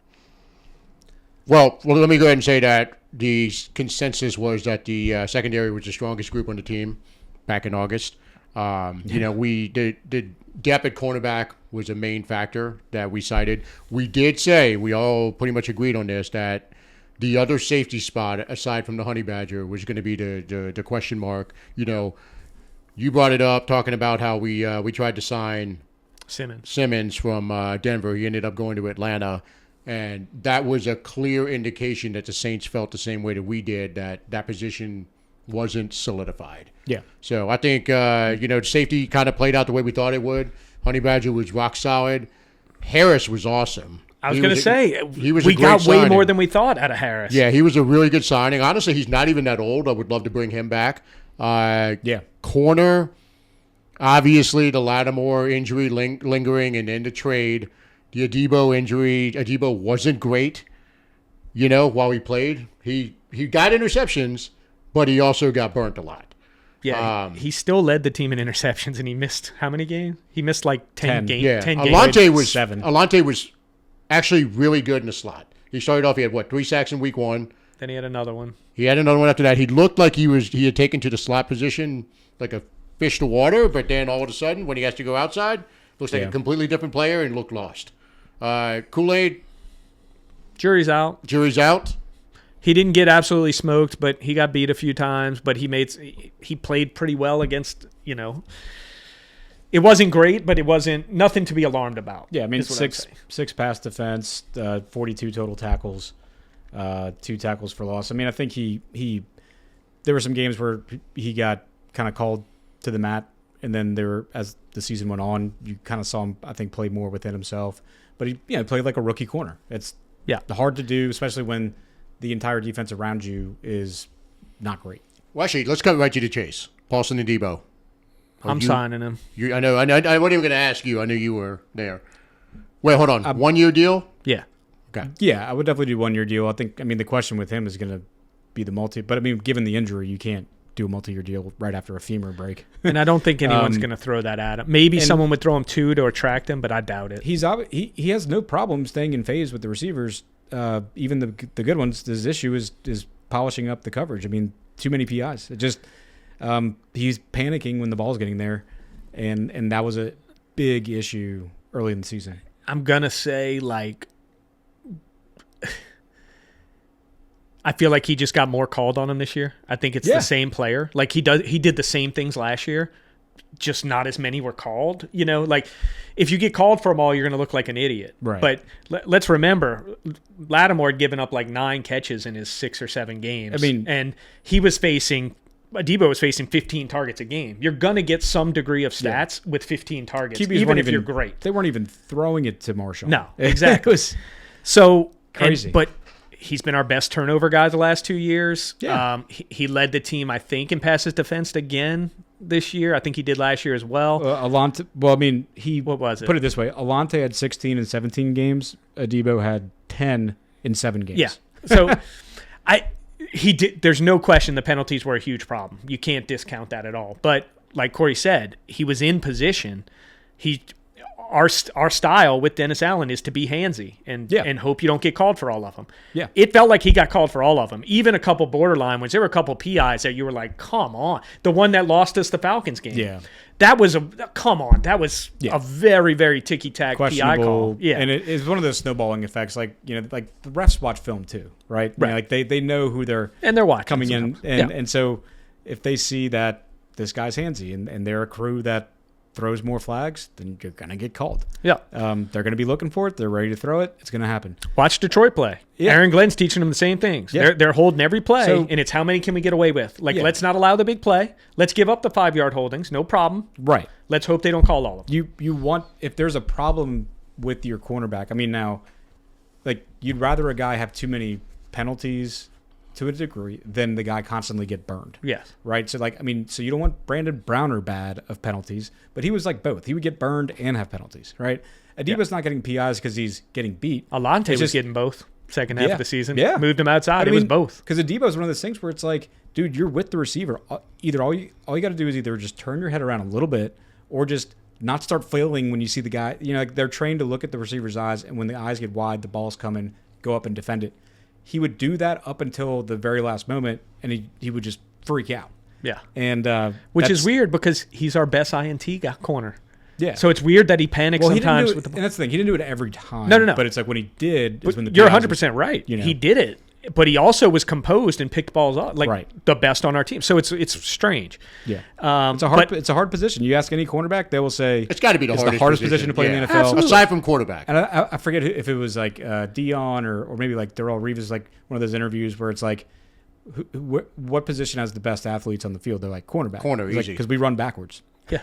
Well, let me go ahead and say that the consensus was that the secondary was the strongest group on the team back in August. We did depth at cornerback was a main factor that we cited. We did say, we all pretty much agreed on this, that the other safety spot aside from the Honey Badger was going to be the question mark. You brought it up talking about how we tried to sign Simmons from Denver. He ended up going to Atlanta, and that was a clear indication that the Saints felt the same way that we did, that position wasn't solidified. Yeah. So I think, safety kind of played out the way we thought it would. Honey Badger was rock solid. Harris was awesome. I was going to say, we got way signing. more than we thought out of Harris. Yeah, he was a really good signing. Honestly, he's not even that old. I would love to bring him back. Corner, obviously the Lattimore injury lingering, and then the trade. The Adebo injury, Adebo wasn't great, while he played. He got interceptions, but he also got burnt a lot. Yeah, he still led the team in interceptions, and he missed how many games? He missed like 10 games. Yeah, 10 Alante was 7. Alante was actually really good in the slot. He started off. He had 3 sacks in week 1. Then he had another one. He had another one after that. He looked like he had taken to the slot position like a fish to water, but then all of a sudden, when he has to go outside, looks like a completely different player and looked lost. Kool-Aid. Jury's out. He didn't get absolutely smoked, but he got beat a few times. But he played pretty well against, It wasn't great, but it wasn't nothing to be alarmed about. Yeah, I mean, six pass defense, 42 total tackles, 2 tackles for loss. I mean, I think there were some games where he got kind of called to the mat, and then as the season went on, you kind of saw him, I think, play more within himself. But he played like a rookie corner. It's hard to do, especially when the entire defense around you is not great. Well, actually, let's cut right to the chase. Paulson Adebo. I'm signing him. I know. I wasn't even going to ask you. I knew you were there. Wait, hold on. 1-year deal? Yeah. Okay. Yeah, I would definitely do 1-year deal. The question with him is going to be the but given the injury, you can't do a multi-year deal right after a femur break. And I don't think anyone's going to throw that at him. Maybe someone would throw him 2 to attract him, but I doubt it. He has no problem staying in phase with the receivers, even the good ones. His issue is polishing up the coverage. Too many PIs. It just he's panicking when the ball's getting there, and that was a big issue early in the season. I'm gonna say I feel like he just got more called on him this year. I think it's the same player. Like he did the same things last year, just not as many were called. If you get called for them all, you're going to look like an idiot. Right. But let's remember, Lattimore had given up 9 catches in his 6 or 7 games. And Adebo was facing 15 targets a game. You're going to get some degree of stats with 15 targets, QBs even if you're great. They weren't even throwing it to Marshall. No, exactly. It was so crazy. But he's been our best turnover guy the last 2 years. Yeah. He led the team, I think, in passes defensed again this year. I think he did last year as well. Alante. What was it? Put it this way: Alante had 16 in 17 games. Adebo had 10 in 7 games. Yeah. So, he did. There's no question the penalties were a huge problem. You can't discount that at all. But like Corey said, he was in position. Our style with Dennis Allen is to be handsy and hope you don't get called for all of them. Yeah. It felt like he got called for all of them. Even a couple borderline ones. There were a couple PIs that you were like, come on. The one that lost us the Falcons game. Yeah. That was That was a very, very ticky-tack PI call. Yeah. And it's one of those snowballing effects. Like the refs watch film too, right? Right. They know who they're watching coming in. And so if they see that this guy's handsy and they're a crew that throws more flags, then you're going to get called. Yeah. They're going to be looking for it. They're ready to throw it. It's going to happen. Watch Detroit play. Yeah. Aaron Glenn's teaching them the same things. Yeah. They're holding every play, So- and it's how many can we get away with. Like, Yeah. let's not allow the big play. Let's give up the 5-yard holdings. No problem. Right. Let's hope they don't call all of them. You want, if there's a problem with your cornerback, I mean, now, like, you'd rather a guy have too many penalties to a degree than the guy constantly get burned. Yes. Right? So, like, I mean, so you don't want Brandon Browner bad of penalties, but he was like both. He would get burned and have penalties, right? Adiba's not getting PIs because he's getting beat. Alante was just- getting both second half Yeah. of the season. Yeah. Moved him outside. I It was both. Because Adiba is one of those things where it's like, dude, you're with the receiver. Either all you got to do is either just turn your head around a little bit or just not start flailing when you see the guy. You know, like they're trained to look at the receiver's eyes, and when the eyes get wide, the ball's coming, go up and defend it. He would do that up until the very last moment, and he would just freak out. Yeah. And Which that's- is weird because he's our best INT corner. Yeah. So it's weird that he panics well, he didn't sometimes do it, with the ball. and that's the thing. He didn't do it every time. No. But it's like when he did, is when the You're PIs 100% right. you know. He did it, but he also was composed and picked balls off, like Right. the best on our team. So it's strange. Yeah. It's It's a hard position. You ask any cornerback, they will say It's got to be the hardest position to play in the NFL. Absolutely. aside from quarterback. And I forget if it was like Dion or maybe like Darrell Reeves, like one of those interviews where it's like, what position has the best athletes on the field? They're like cornerback. Corner, easy. Because we run backwards. Yeah.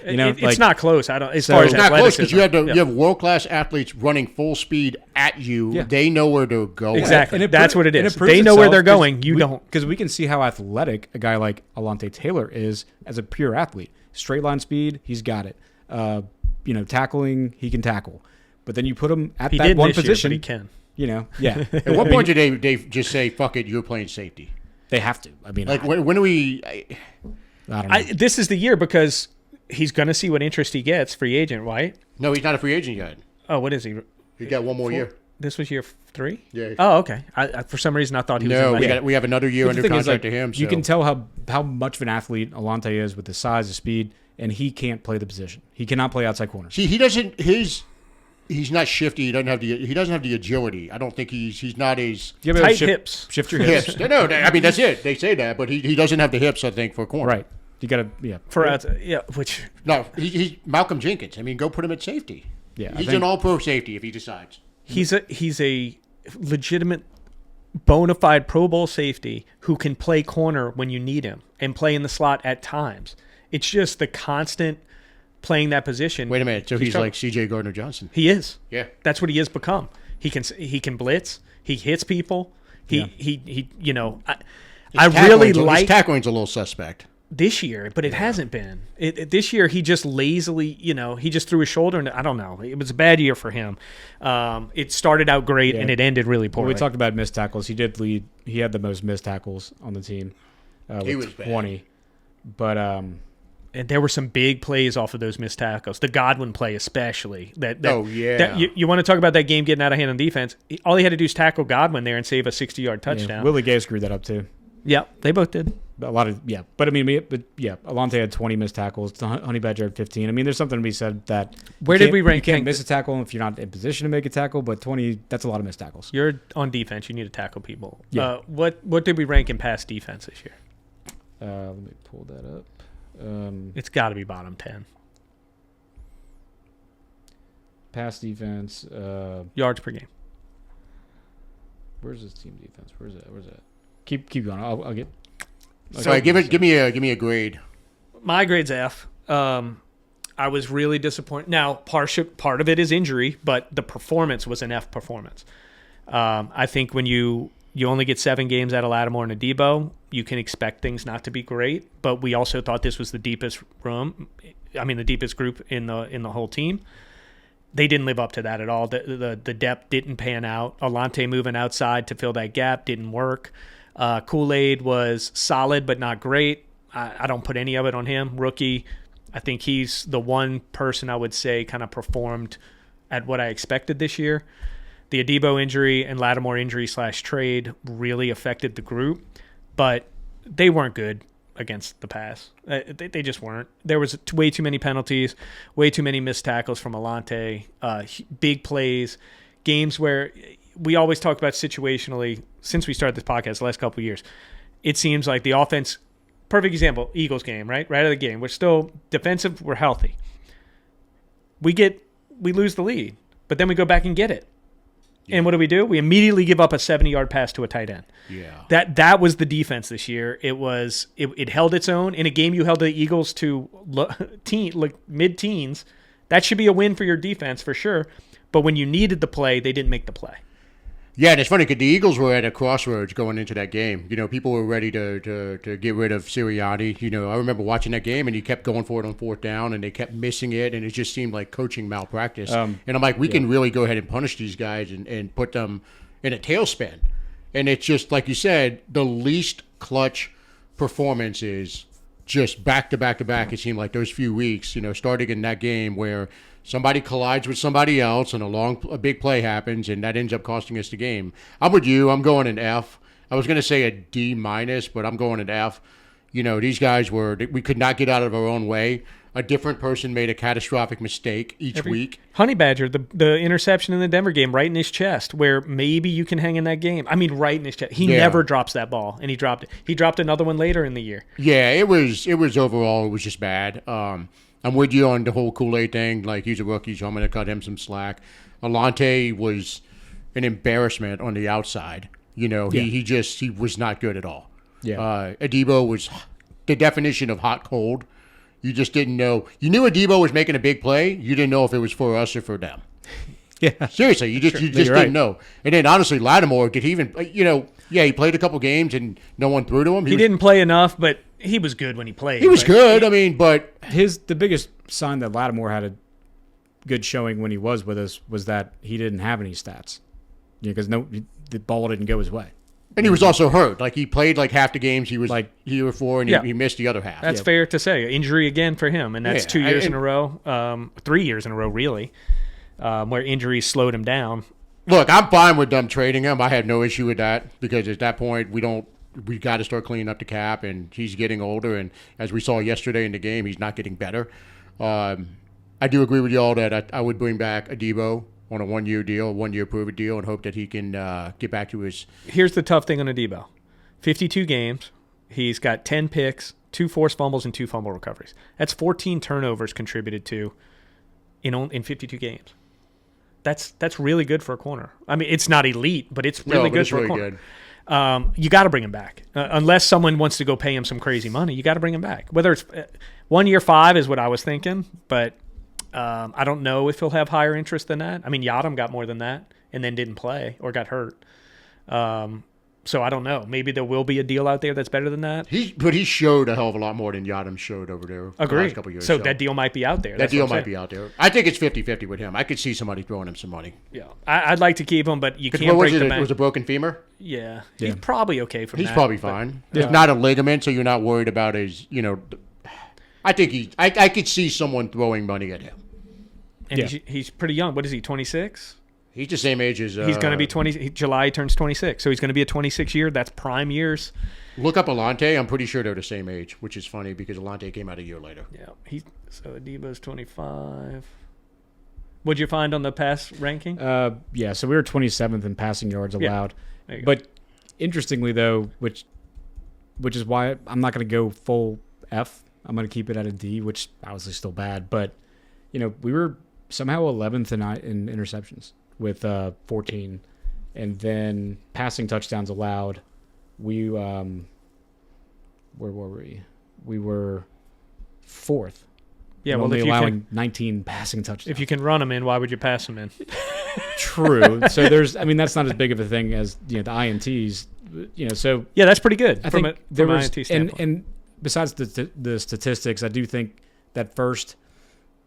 You know, it's like- not close. I don't. As So- far as It's not close because athleticism. you have world class athletes running full speed at you. Yeah. They know where to go. Exactly. And it That's pro- what it and is. proves They know where itself they're 'cause going. You don't. Because we can see how athletic a guy like Alante Taylor is as a pure athlete. Straight line speed, he's got it. Tackling, he can tackle. But then you put him at He that didn't one this year, position. but he can. You know, yeah. At what point did they just say, "Fuck it, you're playing safety"? They have to. I mean, Like when do we? I don't know. This is the year because he's going to see what interest he gets. Free agent, right? No, he's not a free agent yet. Oh, what is he? He got one more year. This was year 3. Yeah. Oh, okay. I for some reason I thought he was. No, in my we have another year But the under thing is, contract like, to him. You so- can tell how much of an athlete Alante is with the size, the speed, and he can't play the position. He cannot play outside corner. See, he doesn't. He's not shifty. He doesn't have the agility. I don't think he's not as You gotta be able to Tight hips. Shift your hips. hips. No, I mean that's it. They say that, but he doesn't have the hips. I think for corner. Right. You got to, yeah. For which No, he's Malcolm Jenkins. I mean, go put him at safety. Yeah, I he's think- an all-pro safety if he decides. he's a legitimate bona fide Pro Bowl safety who can play corner when you need him and play in the slot at times. It's just the constant playing that position. Wait a minute. So he's trouble. like C.J. Gardner-Johnson. He is. Yeah. That's what he has become. He can blitz. He hits people. He you know. I really His like tackling's a little suspect. this year, but it hasn't been. This year, he just lazily, he just threw his shoulder, and I don't know. It was a bad year for him. It started out great, and it ended really When poorly. we talked about missed tackles, he did lead. He had the most missed tackles on the team. He With was bad. 20. But and there were some big plays off of those missed tackles. The Godwin play, especially. Oh, yeah. That, you want to talk about that game getting out of hand on defense? All he had to do is tackle Godwin there and save a 60-yard touchdown. Willie Gay screwed that up too. Yeah, they both did. A lot of but I mean, Alante had 20 missed tackles. Honey Badger had 15. I mean, there's something to be said that Where you did can't- we rank You can't Hank? miss a tackle if you're not in position to make a tackle, but 20, that's a lot of missed tackles. You're on defense. You need to tackle people. Yeah. What did we rank in pass defense this year? Let me pull that up. It's got to be bottom 10. Pass defense. Yards per game. Where's this team defense? Where's that? Keep going. I'll get. So give me a grade. My grade's F. I was really disappointed. Now, part of it is injury, but the performance was an F performance. I think when you only get 7 games out of Lattimore and Adebo, you can expect things not to be great. But we also thought this was the deepest the deepest group in the whole team. They didn't live up to that at all. The depth didn't pan out. Alante moving outside to fill that gap didn't work. Kool-Aid was solid but not great. I don't put any of it on him. Rookie, I think he's the one person I would say kind of performed at what I expected this year. The Adebo injury and Lattimore injury / trade really affected the group, but they weren't good against the pass. They just weren't. There was way too many penalties, way too many missed tackles from Alante, big plays, games where we always talk about situationally since we started this podcast the last couple of years. It seems like the offense perfect example, Eagles game, right? Right out of the game. We're still defensive. We're healthy. We lose the lead, but then we go back and get it. Yeah. And what do? We immediately give up a 70-yard pass to a tight end. Yeah. That was the defense this year. It held its own. In a game you held the Eagles to mid-teens, that should be a win for your defense for sure. But when you needed the play, they didn't make the play. Yeah, and it's funny because the Eagles were at a crossroads going into that game. People were ready to get rid of Sirianni. I remember watching that game, and he kept going for it on fourth down, and they kept missing it, and it just seemed like coaching malpractice. And I'm like, we can really go ahead and punish these guys and put them in a tailspin. And it's just, like you said, the least clutch performances just back to back to back. It seemed like those few weeks, starting in that game where somebody collides with somebody else and a big play happens, and that ends up costing us the game. I'm with you. I'm going an F. I was going to say a D-, but I'm going an F. These guys we could not get out of our own way. A different person made a catastrophic mistake each week. Honey Badger, the interception in the Denver game right in his chest, where maybe you can hang in that game. I mean, right in his chest. He never drops that ball, and he dropped it. He dropped another one later in the year. Yeah, it was overall, it was just bad. I'm with you on the whole Kool-Aid thing. Like, he's a rookie, so I'm going to cut him some slack. Alante was an embarrassment on the outside. He was not good at all. Yeah. Adebo was the definition of hot-cold. You just didn't know. You knew Adebo was making a big play. You didn't know if it was for us or for them. Yeah. Seriously, you just didn't know. And then, honestly, Lattimore, did he even, he played a couple games and no one threw to him. He didn't play enough, but he was good when he played. He was good. but the biggest sign that Lattimore had a good showing when he was with us was that he didn't have any stats. Because the ball didn't go his way. And he was also hurt. Like, he played like half the games he was here for, and he missed the other half. That's fair to say. Injury again for him, and that's 2 years in a row, 3 years in a row, really, where injuries slowed him down. Look, I'm fine with them trading him. I had no issue with that because at that point we got to start cleaning up the cap, and he's getting older. And as we saw yesterday in the game, he's not getting better. I do agree with y'all that I would bring back Adebo on a 1-year deal, 1-year prove-it deal, and hope that he can get back to his... Here's the tough thing on Adebo. 52 games. He's got 10 picks, 2 forced fumbles, and 2 fumble recoveries. That's 14 turnovers contributed to in 52 games. That's really good for a corner. I mean, it's not elite, but it's really good for a corner. Good. You got to bring him back. Unless someone wants to go pay him some crazy money, you got to bring him back. Whether it's 1 year, 5 is what I was thinking, but... I don't know if he'll have higher interest than that. I mean, Yadam got more than that and then didn't play or got hurt. So I don't know. Maybe there will be a deal out there that's better than that. But he showed a hell of a lot more than Yadam showed over there the last couple of years. So that deal might be out there. That deal might be out there. I think it's 50-50 with him. I could see somebody throwing him some money. Yeah, I'd like to keep him, but you can't break the bank. It was a broken femur? Yeah. He's probably okay from that. He's probably fine. It's not a ligament, so you're not worried about his, I think I could see someone throwing money at him. And he's pretty young. What is he, 26? He's the same age as... he's going to be 20... July he turns 26, so he's going to be a 26 year. That's prime years. Look up Alante. I'm pretty sure they're the same age, which is funny because Alante came out a year later. Yeah. So Adebo's 25. What'd you find on the pass ranking? So we were 27th in passing yards allowed. But interestingly, though, which is why I'm not going to go full F. I'm going to keep it at a D, which obviously still bad. But, we were somehow 11th in interceptions with 14. And then passing touchdowns allowed, where were we? We were 4th. Yeah, well, only allowing 19 passing touchdowns. If you can run them in, why would you pass them in? True. So that's not as big of a thing as the INTs. So yeah, that's pretty good. I think there was INT standpoint. And besides the statistics, I do think that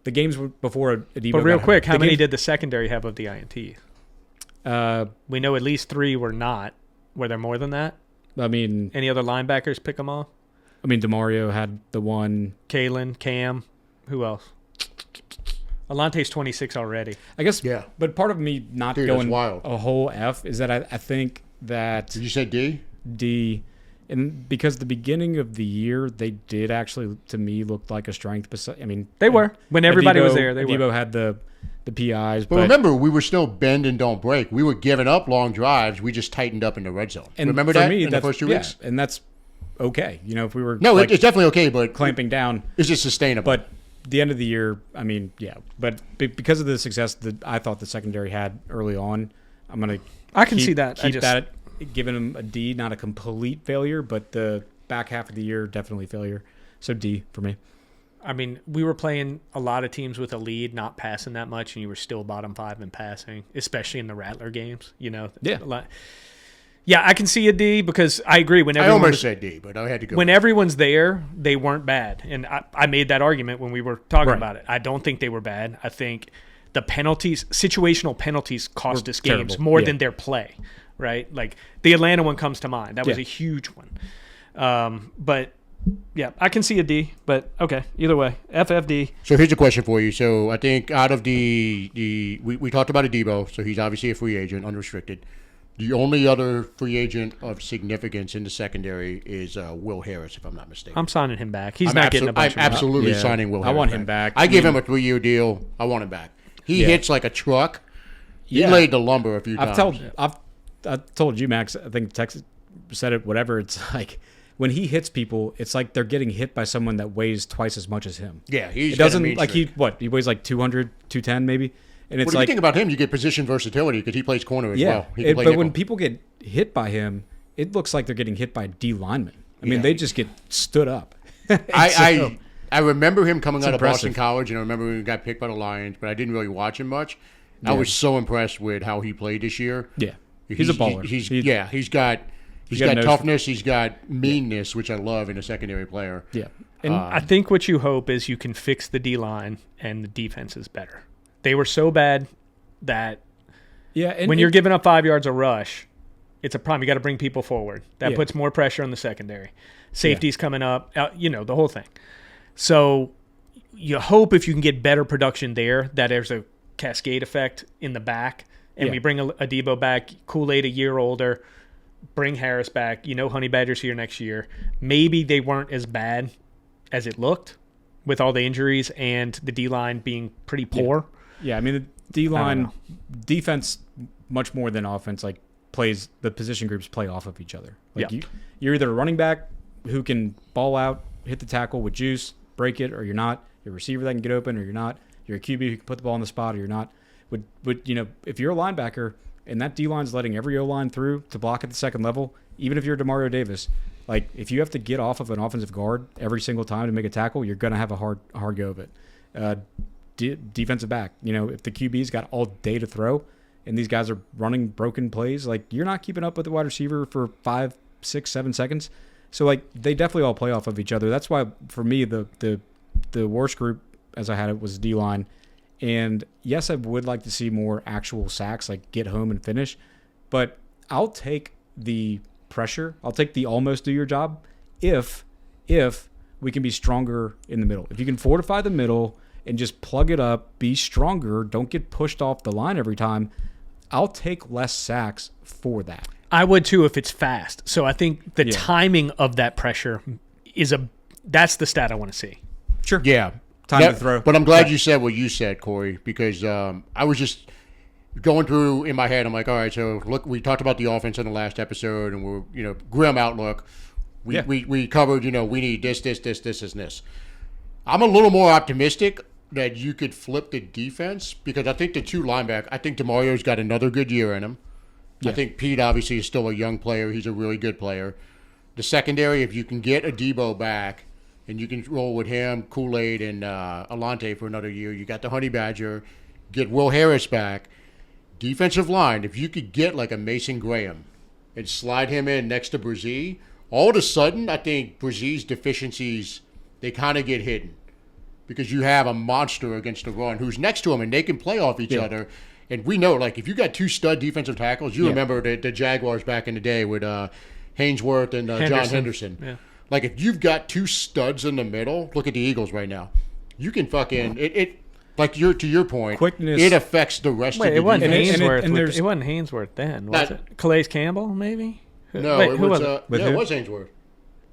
the games before Adebo. But real quick, how many did the secondary have of the INT? We know at least 3 were not. Were there more than that? I mean, any other linebackers pick them off? I mean, DeMario had the one. Kalen, Cam, who else? Alante's 26 already. I guess. Yeah. But part of me not going a whole F is that I think that. Did you say D? D. And because the beginning of the year, they did actually, to me, look like a strength. I mean, they were. When everybody was there, they Adebo were. had the PIs. But remember, we were still bend and don't break. We were giving up long drives. We just tightened up in the red zone. And remember that in the first 2 weeks? And that's okay. If we were No, it's definitely okay, but clamping down. Is it sustainable? But the end of the year, I mean, yeah. But because of the success that I thought the secondary had early on, I'm gonna. I can see that. Keep that, giving them a D, not a complete failure, but the back half of the year definitely failure. So D for me. I mean, we were playing a lot of teams with a lead, not passing that much, and you were still bottom 5 in passing, especially in the Rattler games. Yeah. Yeah, I can see a D because I agree. I almost said D, but I had to go. When everyone's there, they weren't bad, and I made that argument when we were talking about it. I don't think they were bad. I think the penalties, situational penalties, cost us games more than their play. Right, like the Atlanta one comes to mind. That was a huge one. But yeah, I can see a D. But okay, either way, FFD. So here's a question for you. So I think out of we talked about Adebo, so he's obviously a free agent, unrestricted. The only other free agent of significance in the secondary is Will Harris, if I'm not mistaken. I'm signing him back. He's not getting a bunch I'm absolutely signing Will Harris. I want him back. I give him a 3-year deal. I want him back. He hits like a truck. He laid the lumber a few times. I've told you, Max. I think Texas said it. Whatever. It's like when he hits people, it's like they're getting hit by someone that weighs twice as much as him. Yeah, it doesn't like he weighs like 200, 210 maybe. And it's if you think about him, you get position versatility because he plays corner as well. But when people get hit by him, it looks like they're getting hit by D linemen. I mean, they just get stood up. I remember him coming out of Boston College, and I remember when he got picked by the Lions, but I didn't really watch him much. Yeah. I was so impressed with how he played this year. Yeah, he's a baller. He's got toughness. He's got meanness, which I love in a secondary player. Yeah, and I think what you hope is you can fix the D line and the defense is better. They were so bad that when you're giving up 5 yards a rush, it's a problem. You got to bring people forward. That puts more pressure on the secondary. Safety's coming up, the whole thing. So you hope if you can get better production there that there's a cascade effect in the back. And we bring Adebo back, Kool-Aid a year older, bring Harris back. Honey Badger's here next year. Maybe they weren't as bad as it looked with all the injuries and the D-line being pretty poor. Yeah, I mean, the D-line defense, much more than offense, like plays the position groups play off of each other. Like you're either a running back who can ball out, hit the tackle with juice, break it, or you're not. You're a receiver that can get open, or you're not. You're a QB who can put the ball on the spot, or you're not. But if you're a linebacker and that D-line's letting every O-line through to block at the second level, even if you're DeMario Davis, like if you have to get off of an offensive guard every single time to make a tackle, you're going to have a hard go of it. Defensive back, if the QB's got all day to throw and these guys are running broken plays, like you're not keeping up with the wide receiver for 5, 6, 7 seconds. So like they definitely all play off of each other. That's why for me the worst group as I had it was D-line. And yes, I would like to see more actual sacks, like get home and finish. But I'll take the pressure. I'll take the almost do your job if we can be stronger in the middle. If you can fortify the middle and just plug it up, be stronger, don't get pushed off the line every time, I'll take less sacks for that. I would too if it's fast. So I think the timing of that pressure that's the stat I want to see. Sure. Yeah. Time to throw. But I'm glad you said what you said, Corey, because I was just going through in my head. I'm like, all right, so look, we talked about the offense in the last episode, and we're grim outlook. We covered, we need this, and this. I'm a little more optimistic that you could flip the defense because I think the two linebackers, I think DeMario's got another good year in him. Yeah. I think Pete obviously is still a young player. He's a really good player. The secondary, if you can get Adebo back and you can roll with him, Kool-Aid, and Alante for another year, you got the Honey Badger, get Will Harris back. Defensive line, if you could get like a Mason Graham and slide him in next to Brzee, all of a sudden I think Brzee's deficiencies, they kind of get hidden. Because you have a monster against the run who's next to him, and they can play off each other. And we know, like, if you got two stud defensive tackles, you remember the Jaguars back in the day with Hainsworth and John Henderson. Yeah. Like, if you've got two studs in the middle, look at the Eagles right now. You can fucking like to your point, quickness. It affects the rest of the defense. It wasn't Hainsworth then, was it? Calais Campbell, maybe? No, it was Hainsworth,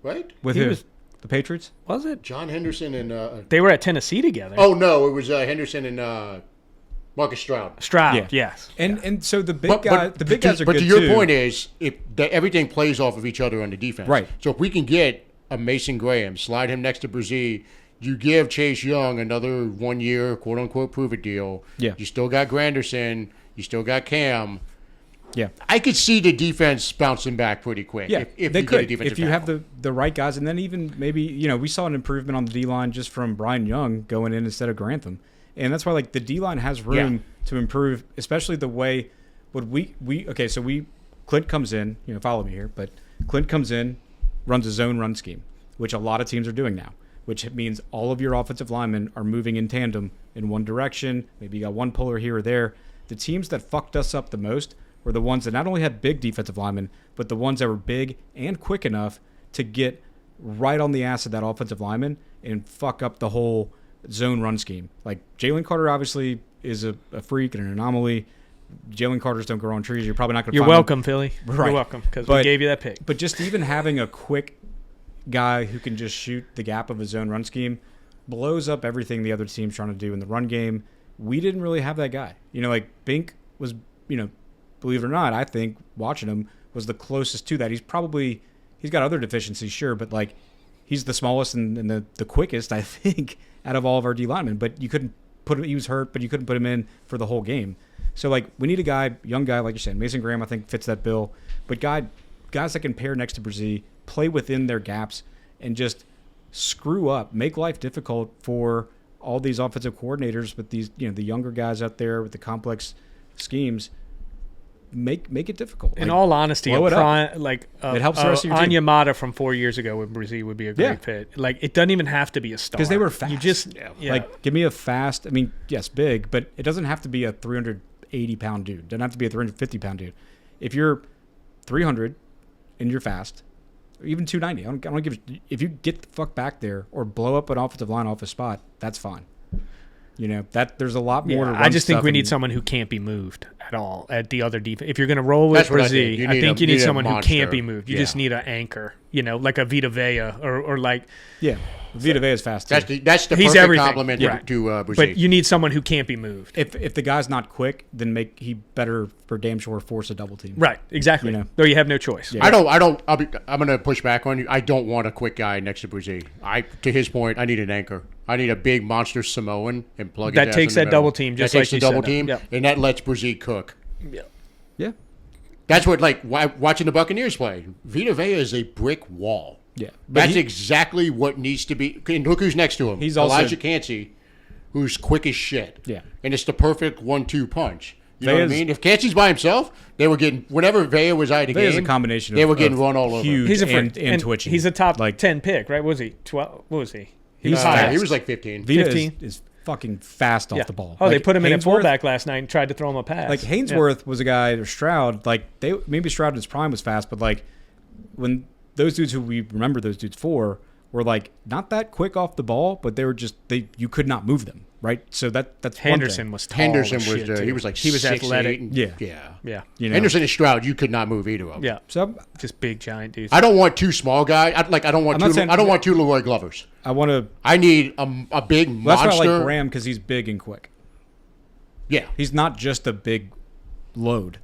right? With who? The Patriots? Was it? John Henderson and... they were at Tennessee together. Oh, no. It was Henderson and... Marcus Stroud. Stroud, yes. And so the big But guys are but good to your too. point is, everything plays off of each other on the defense. Right. So if we can get a Mason Graham, slide him next to Brzee, you give Chase Young another 1 year, quote unquote, prove it deal. Yeah. You still got Granderson. You still got Cam. Yeah. I could see the defense bouncing back pretty quick. Yeah, if they you could. get a defensive If you tackle. have the right guys, and then even maybe, we saw an improvement on the D-line just from Brian Young going in instead of Grantham. And that's why, like, the D-line has room to improve, especially the way Clint comes in, follow me here, but Clint comes in, runs a zone run scheme, which a lot of teams are doing now, which means all of your offensive linemen are moving in tandem in one direction. Maybe you got one puller here or there. The teams that fucked us up the most were the ones that not only had big defensive linemen, but the ones that were big and quick enough to get right on the ass of that offensive lineman and fuck up the whole zone run scheme. Like, Jalen Carter obviously is a freak and an anomaly. Jalen Carters don't grow on trees. You're probably not going to You're find welcome, Philly. Right. You're welcome, because we gave you that pick. But just even having a quick guy who can just shoot the gap of a zone run scheme blows up everything the other team's trying to do in the run game. We didn't really have that guy. Like, Bink was, believe it or not, I think watching him was the closest to that. He's got other deficiencies, sure, but like, he's the smallest and the quickest, I think, out of all of our D linemen. But you couldn't put him. He was hurt, but you couldn't put him in for the whole game. So, like, we need a guy, young guy, like you said. Mason Graham, I think, fits that bill. But guys that can pair next to Brzee, play within their gaps, and just screw up, make life difficult for all these offensive coordinators with these, the younger guys out there with the complex schemes. Make it difficult. In all honesty, blow it up. it helps the rest of your team. Anya Mata from 4 years ago with Brzee would be a great fit. Like, it doesn't even have to be a star. Because they were fast. You just Like, give me a fast, yes, big, but it doesn't have to be a 380-pound dude. It doesn't have to be a 350-pound dude. If you're 300 and you're fast, or even 290, I don't give if you get the fuck back there or blow up an offensive line off a spot, that's fine. That there's a lot more to run. I just think stuff we need and- someone who can't be moved at all at the other defense. If you're going to roll with That's what I think. Brzee, You I need think a- you you need need a someone who can't monster. be moved. You Yeah. just need an anchor, like a Vita Vea or like. Yeah, Vita Vea is fast too. That's the He's perfect everything. compliment Right. to Brzee. But you need someone who can't be moved. If the guy's not quick, then he better for damn sure force a double team. Right, exactly. Or you have no choice. Yeah. I'm going to push back on you. I don't want a quick guy next to Brzee. To his point, I need an anchor. I need a big monster Samoan and plug That his ass takes in the that middle. double team, just that takes like the you double said. team, Yep. and that lets Brzee cook. Yeah. That's what, like, watching the Buccaneers play. Vita Vea is a brick wall. Yeah. But That's exactly what needs to be. And look who's next to him. He's also- Elijah Cansey, who's quick as shit. Yeah. And it's the perfect 1-2 punch. You know what I Vea's- mean? If Cansey's by himself, they were getting, whenever Vea was out of the Vea's game, a combination they of- were getting of run all over. huge He's a and, freak. and twitchy. He's a top like 10 pick, right? What was he? 12? What was he? He's He fast. was like 15. Vita 15. is fucking fast Yeah. off the ball. Oh, they Like, put him in at Hainsworth- fullback last night and tried to throw him a pass. Like, Hainsworth was a guy, or Stroud, like, maybe Stroud in his prime was fast, but like, when those dudes who we remember those dudes for were like not that quick off the ball, but they were just you could not move them, right? So that's Henderson one was tall Henderson as was shit, there. too. He was like he was 6'8" athletic. and- Yeah. Yeah. Yeah. thing. Henderson and Stroud, you could not move either of them. Yeah. So Just big giant dudes. I don't want two small guys. I don't want I'm not two. saying- I don't want two Leroy Glovers. I want to. I need a big That's monster. why I like Graham, because he's big and quick. Yeah. He's not just a big load.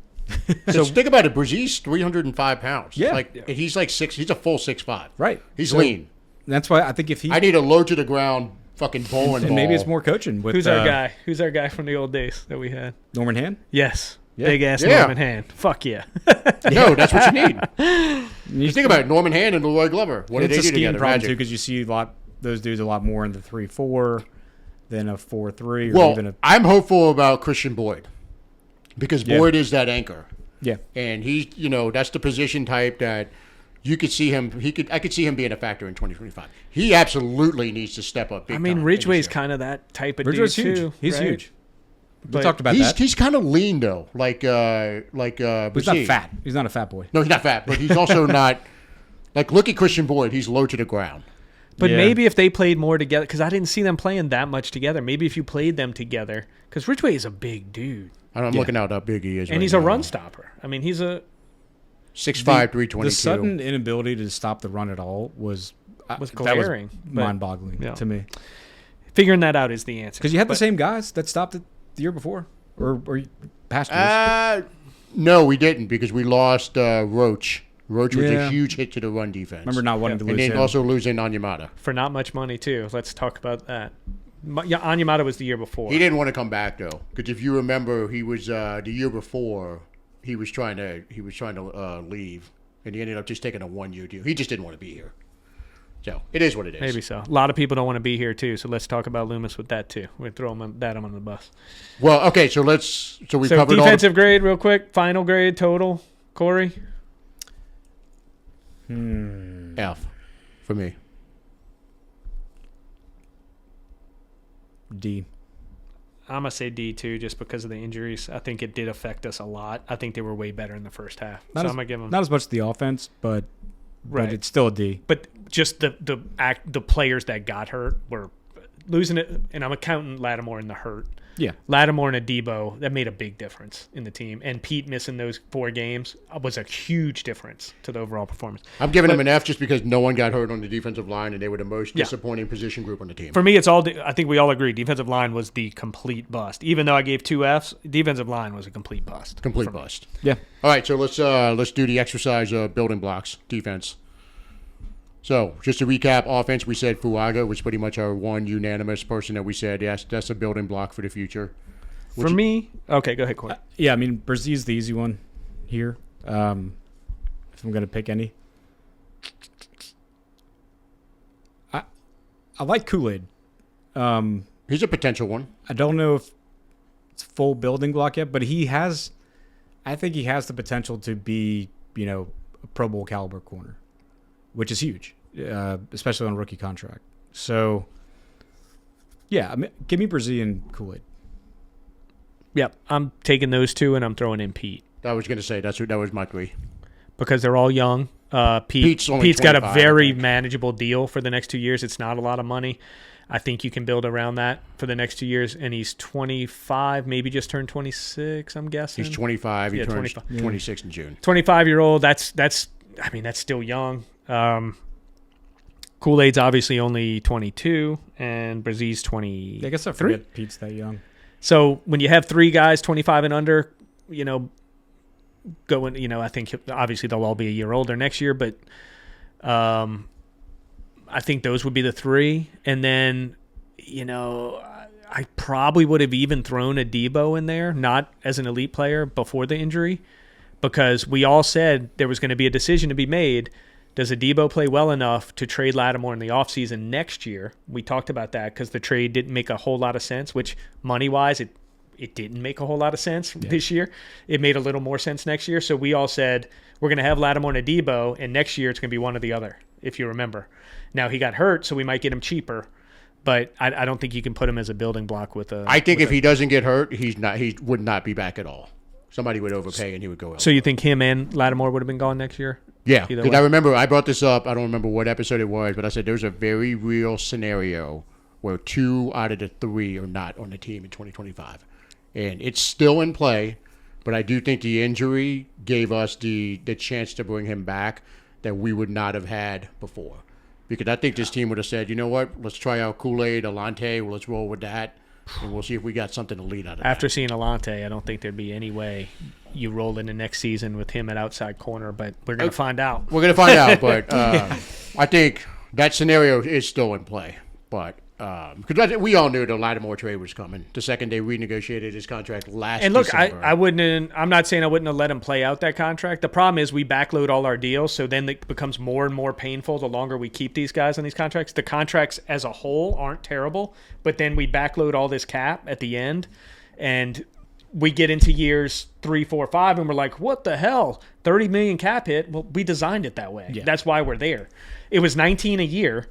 So think about it. Brzee's 305 pounds. Yeah. Like he's like six. He's a full 6'5". Right. He's So- lean. That's why I think if he I need a low to the ground fucking bowling ball. and maybe it's more coaching with Who's our guy? Who's our guy from the old days that we had? Norman Hand. Yes. Yeah. Big ass Yeah. Norman Hand. Fuck yeah. No, that's what you need. You think about it. Norman Hand and Leroy Glover. What do It's they a do scheme together? problem too, Magic. because you see those dudes a lot more in the 3-4 than a 4-3 or Well, even a I'm hopeful about Christian Boyd because Boyd is that anchor. yeah. And he's, that's the position type that you could see him. I could see him being a factor in 2025. He absolutely needs to step up. Big I mean, time Ridgway's this year. kind of that type of Ridgway's dude huge. too. He's right? huge. We But talked about He's that. he's kind of lean though, like He's not Brzee. fat. He's not a fat boy. No, he's not fat, but he's also not. Like, look at Christian Boyd. He's low to the ground. But Yeah. maybe if they played more together, because I didn't see them playing that much together. Maybe if you played them together, because Ridgway is a big dude, I'm looking out how big he is. and right he's a now. run stopper. I mean, he's a 6'5", 322. The sudden inability to stop the run at all was glaring, but- mind-boggling yeah. to me. figuring that out is the answer. Because you had the But- same guys that stopped it the year before. or past years. No, we didn't because we lost Roach. Roach was Yeah. a huge hit to the run defense. Remember not wanting to and lose then him. also losing Onyemata. For not much money, too. Let's talk about that. Yeah, Onyemata was the year before. He didn't want to come back though, because if you remember, he was the year before. He was trying to leave, and he ended up just taking a 1-year deal. He just didn't want to be here. So it is what it is. Maybe so. A lot of people don't want to be here, too, so let's talk about Loomis with that, too. We'll throw him on the bus. Well, okay, so we covered defensive grade real quick. Final grade total, Corey? F for me. D. I'm going to say D, too, just because of the injuries. I think it did affect us a lot. I think they were way better in the first half. So I'm going to give them... Not as much the offense, but it's still a D. But just the players that got hurt were losing it, and I'm counting Lattimore in the hurt. Yeah. Lattimore and Adebo, that made a big difference in the team. And Pete missing those 4 games was a huge difference to the overall performance. I'm giving him an F just because no one got hurt on the defensive line, and they were the most disappointing position group on the team. For me, it's all. I think we all agree. Defensive line was the complete bust. Even though I gave 2 Fs, defensive line was a complete bust. Complete bust. Yeah. All right, so let's do the exercise building blocks defense. So just to recap, offense, we said Fuaga was pretty much our one unanimous person that we said, yes, that's a building block for the future. For me, okay, go ahead, Corey. Yeah, I mean, Brzez's the easy one here. If I'm going to pick any. I like Kool-Aid. He's a potential one. I don't know if it's full building block yet, but I think he has the potential to be, a Pro Bowl caliber corner, which is huge, especially on a rookie contract. So, yeah, I mean, give me Brzez and Kool-Aid. Yep, I'm taking those 2, and I'm throwing in Pete. I was going to say that was my 3. Because they're all young. Pete's got a 25, very manageable deal for the next 2 years. It's not a lot of money. I think you can build around that for the next 2 years. And he's 25, maybe just turned 26, I'm guessing. He's 25. He turns 25. 26 in June. 25-year-old, that's still young. Kool-Aid's obviously only 22, and Brzez's 23. I guess I forget Pete's that young. So when you have 3 guys 25 and under, going, I think obviously they'll all be a year older next year, but I think those would be the 3. And then, I probably would have even thrown a Debo in there, not as an elite player before the injury, because we all said there was going to be a decision to be made. Does Adebo play well enough to trade Lattimore in the offseason next year? We talked about that because the trade didn't make a whole lot of sense, which money-wise, it didn't make a whole lot of sense this year. It made a little more sense next year. So we all said, we're going to have Lattimore and Adebo, and next year it's going to be one or the other, if you remember. Now, he got hurt, so we might get him cheaper, but I don't think you can put him as a building block with a... I think if he doesn't get hurt, he would not be back at all. Somebody would overpay, and he would go elsewhere. So you think him and Lattimore would have been gone next year? Yeah, Either because way. I remember I brought this up. I don't remember what episode it was, but I said there's a very real scenario where 2 out of the 3 are not on the team in 2025. And it's still in play, but I do think the injury gave us the chance to bring him back that we would not have had before. Because I think this team would have said, you know what, let's try out Kool-Aid, Alante, well, let's roll with that, and we'll see if we got something to lead out of that. After seeing Alante, I don't think there'd be any way you roll into next season with him at outside corner, but we're going to find out. We're going to find out, but I think that scenario is still in play. But because we all knew the Lattimore trade was coming. The second they renegotiated his contract last And look, December. I'm not saying I wouldn't have let him play out that contract. The problem is we backload all our deals, so then it becomes more and more painful the longer we keep these guys on these contracts. The contracts as a whole aren't terrible, but then we backload all this cap at the end, and we get into years 3, 4, 5, and we're like, what the hell? 30 million cap hit? Well, we designed it that way. Yeah. That's why we're there. It was 19 a year.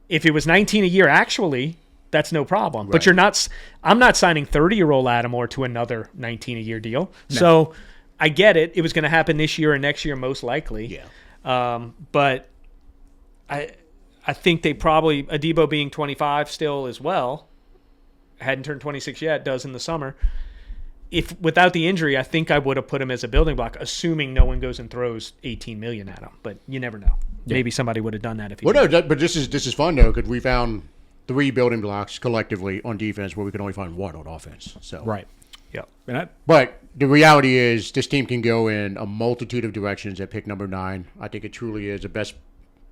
If it was 19 a year, actually, that's no problem. But I'm not signing 30-year-old Lattimore to another 19 a year deal. No. So I get it. It was going to happen this year and next year, most likely. Yeah. But I think they probably, Adebo being 25 still as well, hadn't turned 26 yet, does in the summer. If without the injury, I think I would have put him as a building block, assuming no one goes and throws $18 million at him. But you never know. Yeah. Maybe somebody would have done that if he. Well, no, but this is fun though because we found 3 building blocks collectively on defense where we could only find 1 on offense. So right, Yep. But the reality is this team can go in a multitude of directions at pick number 9. I think it truly is the best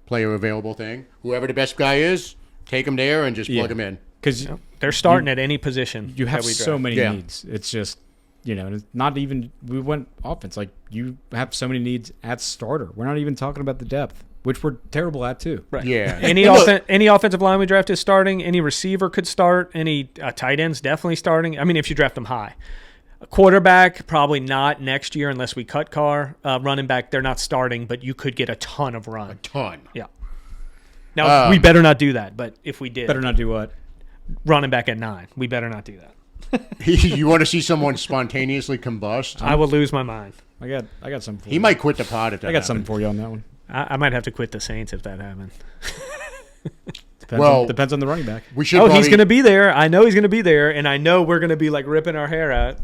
player available thing. Whoever the best guy is, take him there and just plug him in. Because They're starting at any position. you have that we so draft. many Yeah. needs. It's just, it's not even, we went offense. Like, you have so many needs at starter. We're not even talking about the depth, which we're terrible at too. Right. Yeah. Any any offensive line we draft is starting. Any receiver could start. Any tight ends definitely starting. I mean, if you draft them high. A quarterback, probably not next year unless we cut Carr. Running back, they're not starting, but you could get a ton of run. Ton. Yeah. Now, we better not do that, but if we did. Better not do what? Running back at 9. We better not do that. You want to see someone spontaneously combust? I will lose my mind. I got something for He you. might quit the pod if that I got happened. something for you on that one. I might have to quit the Saints if that happened. Depends on the running back. We should Oh, probably, he's going to be there. I know he's going to be there, and I know we're going to be like ripping our hair out.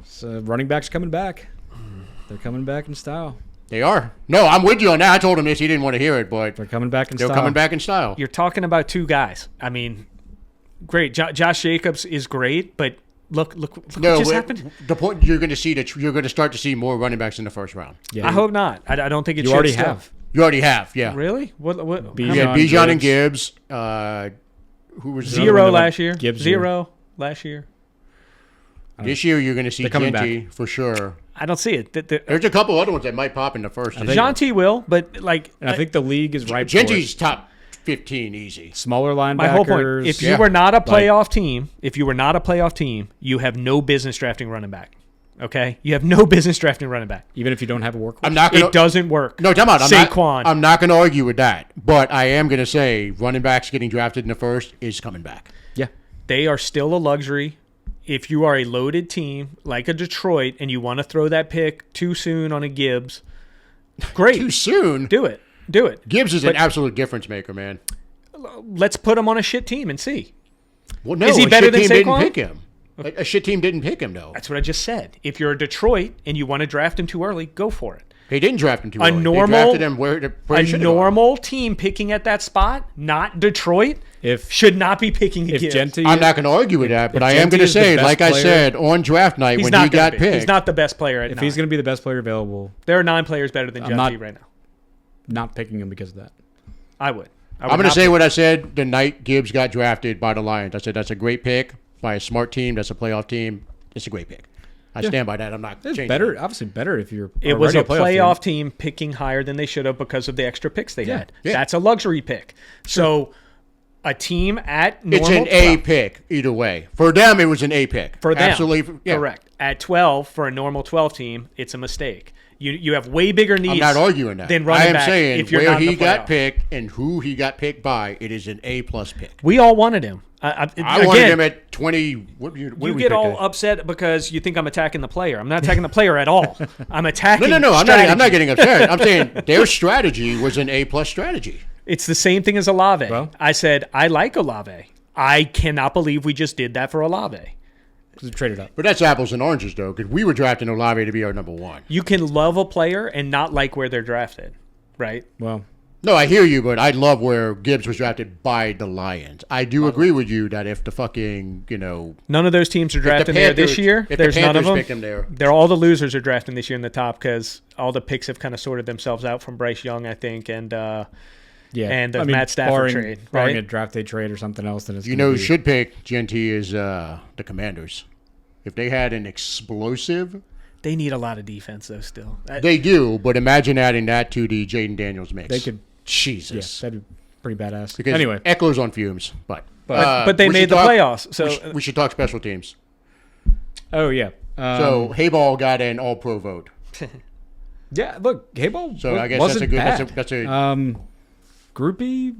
So running backs coming back. They're coming back in style. They are. No, I'm with you on that. I told him this. He didn't want to hear it, but They're coming back in they're style. coming back in style. You're talking about 2 guys. I mean, great. Josh Jacobs is great, but look what just happened. The point you're going to see that you're going to start to see more running backs in the first round. Yeah, I hope not. I don't think it you should already still. have. You already have, yeah. Really? What? Bijan, You had Bijan and Gibbs. Gibbs. Who was Zero. Zero Another one last year. Gibbs 0 last year. This year you're going to see They're coming Genty for sure. I don't see it. There's a couple other ones that might pop in the first. John T. will, but like And I think the league is ripe for Genty's it. top 15 easy. Smaller linebackers. my whole point. If you Yeah. were not a playoff team, you have no business drafting running back. Okay, you have no business drafting running back. Even if you don't have a workhorse. I'm not going It doesn't work. No, time out. Saquon. I'm not going to argue with that, but I am going to say running backs getting drafted in the first is coming back. Yeah. They are still a luxury. If you are a loaded team like a Detroit and you want to throw that pick too soon on a Gibbs, great. Too soon. Do it. Do it. Gibbs is an absolute difference maker, man. Let's put him on a shit team and see. Well, no, Is he a better shit than team Saquon? didn't pick him. A shit team didn't pick him, though. That's what I just said. If you're a Detroit and you want to draft him too early, go for it. They didn't draft him too A early. normal- They drafted him where he A should have normal team picking at that spot, not Detroit, If should not be picking if Gibbs. Genty, gone. I'm not going to argue with that, but if I am Genty going to is the say, best like I player- said, on draft night He's when not he got gonna be. He's picked. not the best player at if 9. he's going to be the best player available, There are 9 players better than John not- T right now. not picking him because of that. I would. I'm going to say what I said the night Gibbs got drafted by the Lions. I said that's a great pick by a smart team. That's a playoff team. It's a great pick. I stand by that. I'm not It's changing better, it. obviously better if you're. It was already a playoff playoff team picking higher than they should have because of the extra picks they had. Yeah. That's a luxury pick. So a team at normal It's an A 12 pick either way. For them, it was an A pick. for them. Absolutely. Yeah. Correct. At 12 for a normal 12 team, it's a mistake. You have way bigger needs. I'm not arguing that. Than running I am back saying if you're where not in he the got playoff. picked and who he got picked by, it is an A plus pick. We all wanted him. I Again, wanted him at 20. What you did we get pick all that? upset because you think I'm attacking the player. I'm not attacking the player at all. I'm attacking. No. I'm strategy. not getting upset. I'm saying their strategy was an A plus strategy. It's the same thing as Olave. Well- I said I like Olave. I cannot believe we just did that for Olave. because we traded up. But that's apples and oranges, though, because we were drafting Olave to be our number 1. You can love a player and not like where they're drafted, right? Well, No, I hear you, but I love where Gibbs was drafted by the Lions. I do agree with you that if the fucking, None of those teams are drafting there this year. If There's the none of Panthers them. picked him there. They're all the losers are drafting this year in the top because all the picks have kind of sorted themselves out from Bryce Young, I think, and yeah. And the Matt Stafford trade, barring right? a draft day trade or something else, then it's You gonna know who be- should pick GNT is the Commanders. If they had an explosive, they need a lot of defense though. Still, they do, but imagine adding that to the Jaden Daniels mix. They could. Yeah, Jesus. that'd be pretty badass. Because Anyway, Eckler's on fumes, but but they we made should the talk- playoffs. So we should talk special teams. oh yeah. So Hayball got an All-Pro vote. Yeah, look, Hayball. So I guess wasn't that's a good. Bad. That's a Groupie.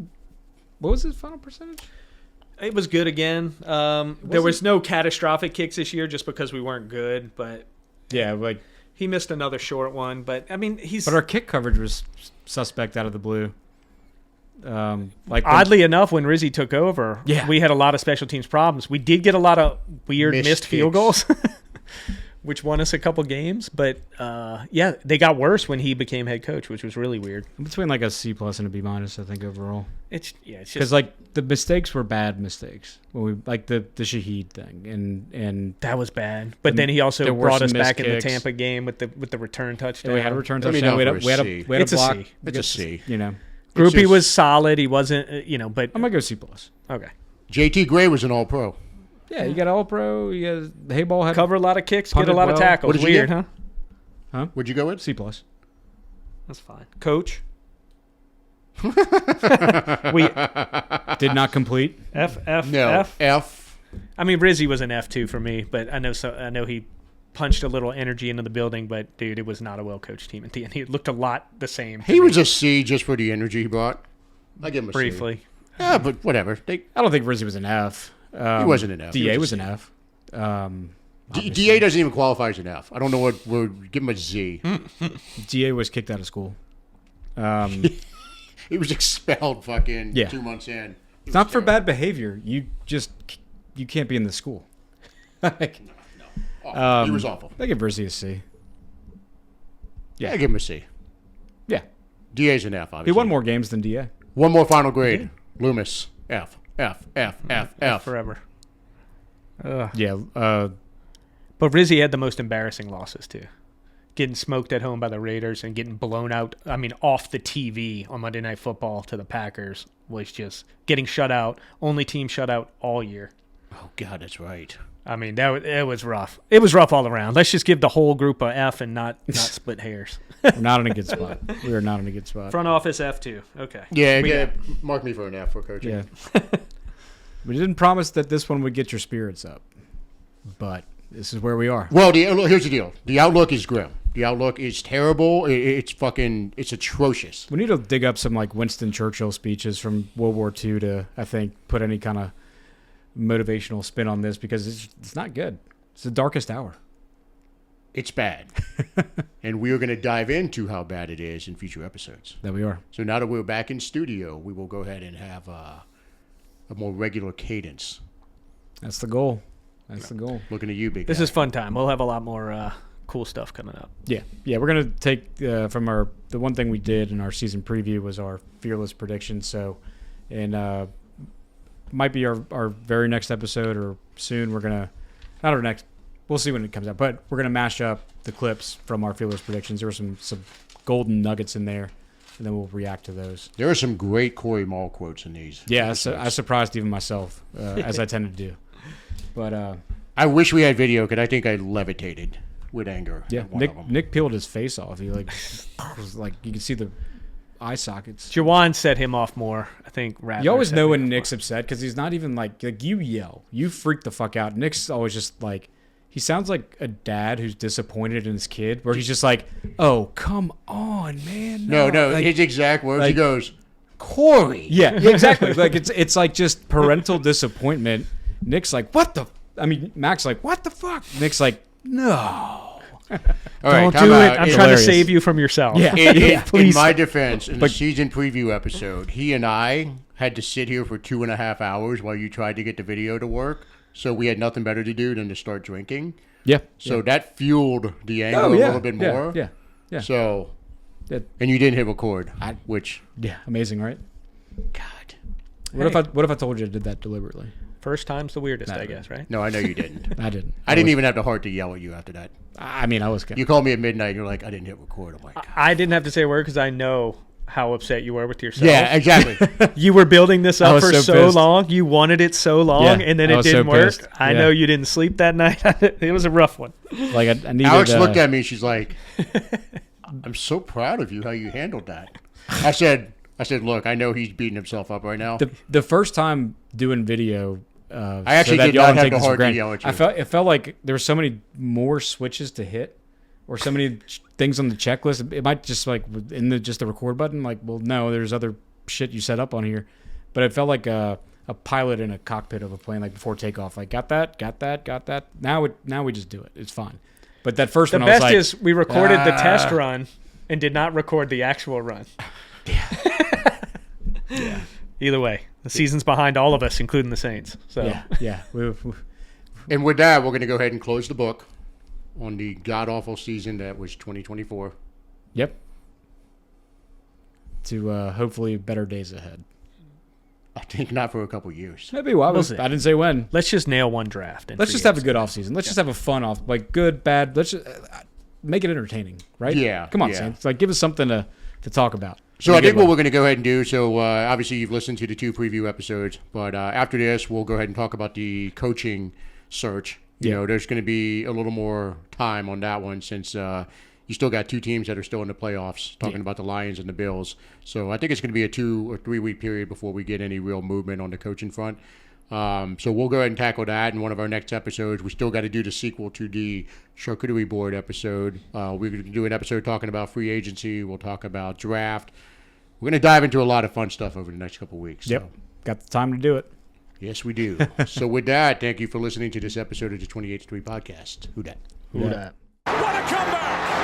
What was his final percentage? it was good again. There was no catastrophic kicks this year just because we weren't good, but Yeah, like. he missed another short one. But I mean, he's But our kick coverage was suspect out of the blue. Like oddly enough, when Rizzy took over, Yeah. we had a lot of special teams problems. We did get a lot of weird Missed missed field goals. which won us a couple games. But yeah, they got worse when he became head coach, which was really weird. Between like a C+ and a B-, I think overall. It's just Because like the mistakes were bad mistakes when we like the Shaheed thing and that was bad. But then he also there were brought some us back in the missed kicks. Tampa game with the return touchdown. we had a return Let me touchdown. know We had for a a C. we had It's a a block. C. It's a C. You know, Groupie just- was solid. He wasn't, but I'm gonna go C+. okay. JT Gray was an All-Pro. Yeah, you got All-Pro. You got the Hayball had Cover a lot of kicks, get a Punted lot of well. tackles. What did you Weird, get? huh? What'd you go with? C+. That's fine. Coach. we Did not complete. F. No, F. I mean, Rizzy was an F too for me, but I know he punched a little energy into the building, but dude, it was not a well coached team at the end. He looked a lot the same. to He me, was a C just for the energy he brought. I give him a C. briefly. Yeah, but whatever. I don't think Rizzy was an F. He wasn't an F. He DA was was a an C. F. DA doesn't even qualify as an F. I don't know what we're give him a Z. DA was kicked out of school. He was expelled fucking Yeah. 2 months in. It's not for bad behavior. You can't be in the school. Like, He was awful. I give Rizzy a C. Yeah, I give him a C. Yeah, DA's an F, he obviously. won more games than DA. One more final grade. Loomis, F. F, F, F, F. Forever. Yeah, But Rizzy had the most embarrassing losses too. Getting smoked at home by the Raiders and getting blown out, off the TV on Monday Night Football to the Packers was just getting shut out. Only team shut out all year. Oh, God, that's right. It was rough. It was rough all around. Let's just give the whole group a F and not split hairs. we're not in a good spot. We are not in a good spot. Front office F too. Okay. Yeah, We yeah, got- mark me for an F for coaching. Yeah. We didn't promise that this one would get your spirits up, but this is where we are. Well, here's the deal. The outlook is grim. The outlook is terrible. It's atrocious. We need to dig up some like Winston Churchill speeches from World War II to, I think, put any kind of motivational spin on this because it's not good. It's the darkest hour. It's bad. And we are going to dive into how bad it is in future episodes. That we are. So now that we're back in studio, we will go ahead and have a more regular cadence. That's the goal. That's the goal. Looking at you, big This guy. is fun time. We'll have a lot more cool stuff coming up. Yeah. We're gonna take from the one thing we did in our season preview was our fearless predictions. So, and might be our very next episode or soon. We're gonna not our next. We'll see when it comes out. But we're gonna mash up the clips from our fearless predictions. There were some golden nuggets in there, and then we'll react to those. There are some great Corey Mall quotes in these. Yeah, I surprised even myself, as I tend to do. But I wish we had video because I think I levitated with anger. yeah, at one of them. Nick peeled his face off. He was like you can see the eye sockets. Jawan set him off more. I think. You always know when Nick's upset because he's not even like you yell, you freak the fuck out. Nick's always just like he sounds like a dad who's disappointed in his kid, where he's just like, "Oh, come on, man." No, Like, his exact words. He like- goes, Corey. yeah, exactly. Like it's like just parental disappointment. Nick's like, "What the?" Mac's like, "What the fuck?" Nick's like, "No." All right, Don't time do out. it. I'm In- trying to hilarious. save you from yourself. Yeah. in Please. my defense, in the season preview episode, he and I had to sit here for 2.5 hours while you tried to get the video to work. So we had nothing better to do than to start drinking. Yeah. So that fueled the anger Oh, a yeah. little bit more. Yeah. So, Yeah. and you didn't hit record, which, Yeah. Amazing, right? God. What if I told you I did that deliberately? First time's the weirdest, Nah, I guess, right? No, I know you didn't. I didn't. I didn't even have the heart to yell at you after that. I was. You called me at midnight and you're like, I didn't hit record. I'm like, God. I didn't have to say a word because I know how upset you were with yourself. Yeah, exactly. You were building this I up was for so so pissed. long. You wanted it so long, Yeah, and then I it was so didn't work. pissed. I Yeah. know you didn't sleep that night. It was a rough one. Like I needed. Alex looked at me. She's like, "I'm so proud of you how you handled that." I said, "Look, I know he's beating himself up right now." the first time doing video. I actually so that did y'all not don't have take the this for heart to granted. yell at you. It felt like there were so many more switches to hit, or so many things on the checklist. It might just like in just the record button. Like, well, no, there's other shit you set up on here, but it felt like a pilot in a cockpit of a plane, like before takeoff. Like, got that. Now we just do it. It's fine. But that first The one, I was best like, is we recorded the test run and did not record the actual run. yeah, Either way, the season's behind all of us, including the Saints. So yeah. And with that, we're going to go ahead and close the book. on the god-awful season that was 2024. Yep. To hopefully better days ahead. I think not for a couple years. Maybe. Well, We'll see. I didn't say when. Let's just nail one draft. And Let's just have a good offseason. Let's just have a fun off, like good, bad. Let's just make it entertaining, right? Yeah, Come on, yeah. Saints. Like, give us something to talk about. So In a I think good what way. we're going to go ahead and do, so obviously you've listened to the 2 preview episodes, but after this, we'll go ahead and talk about the coaching search. You know, there's going to be a little more time on that one since you still got 2 teams that are still in the playoffs, talking about the Lions and the Bills. So I think it's going to be a 2 or 3 week period before we get any real movement on the coaching front. So we'll go ahead and tackle that in one of our next episodes. We still got to do the sequel to the charcuterie board episode. We're going to do an episode talking about free agency. We'll talk about draft. We're going to dive into a lot of fun stuff over the next couple of weeks. Yep. So. Got the time to do it. Yes, we do. So with that, thank you for listening to this episode of the 28-3 podcast. Who dat? Who dat? What a comeback!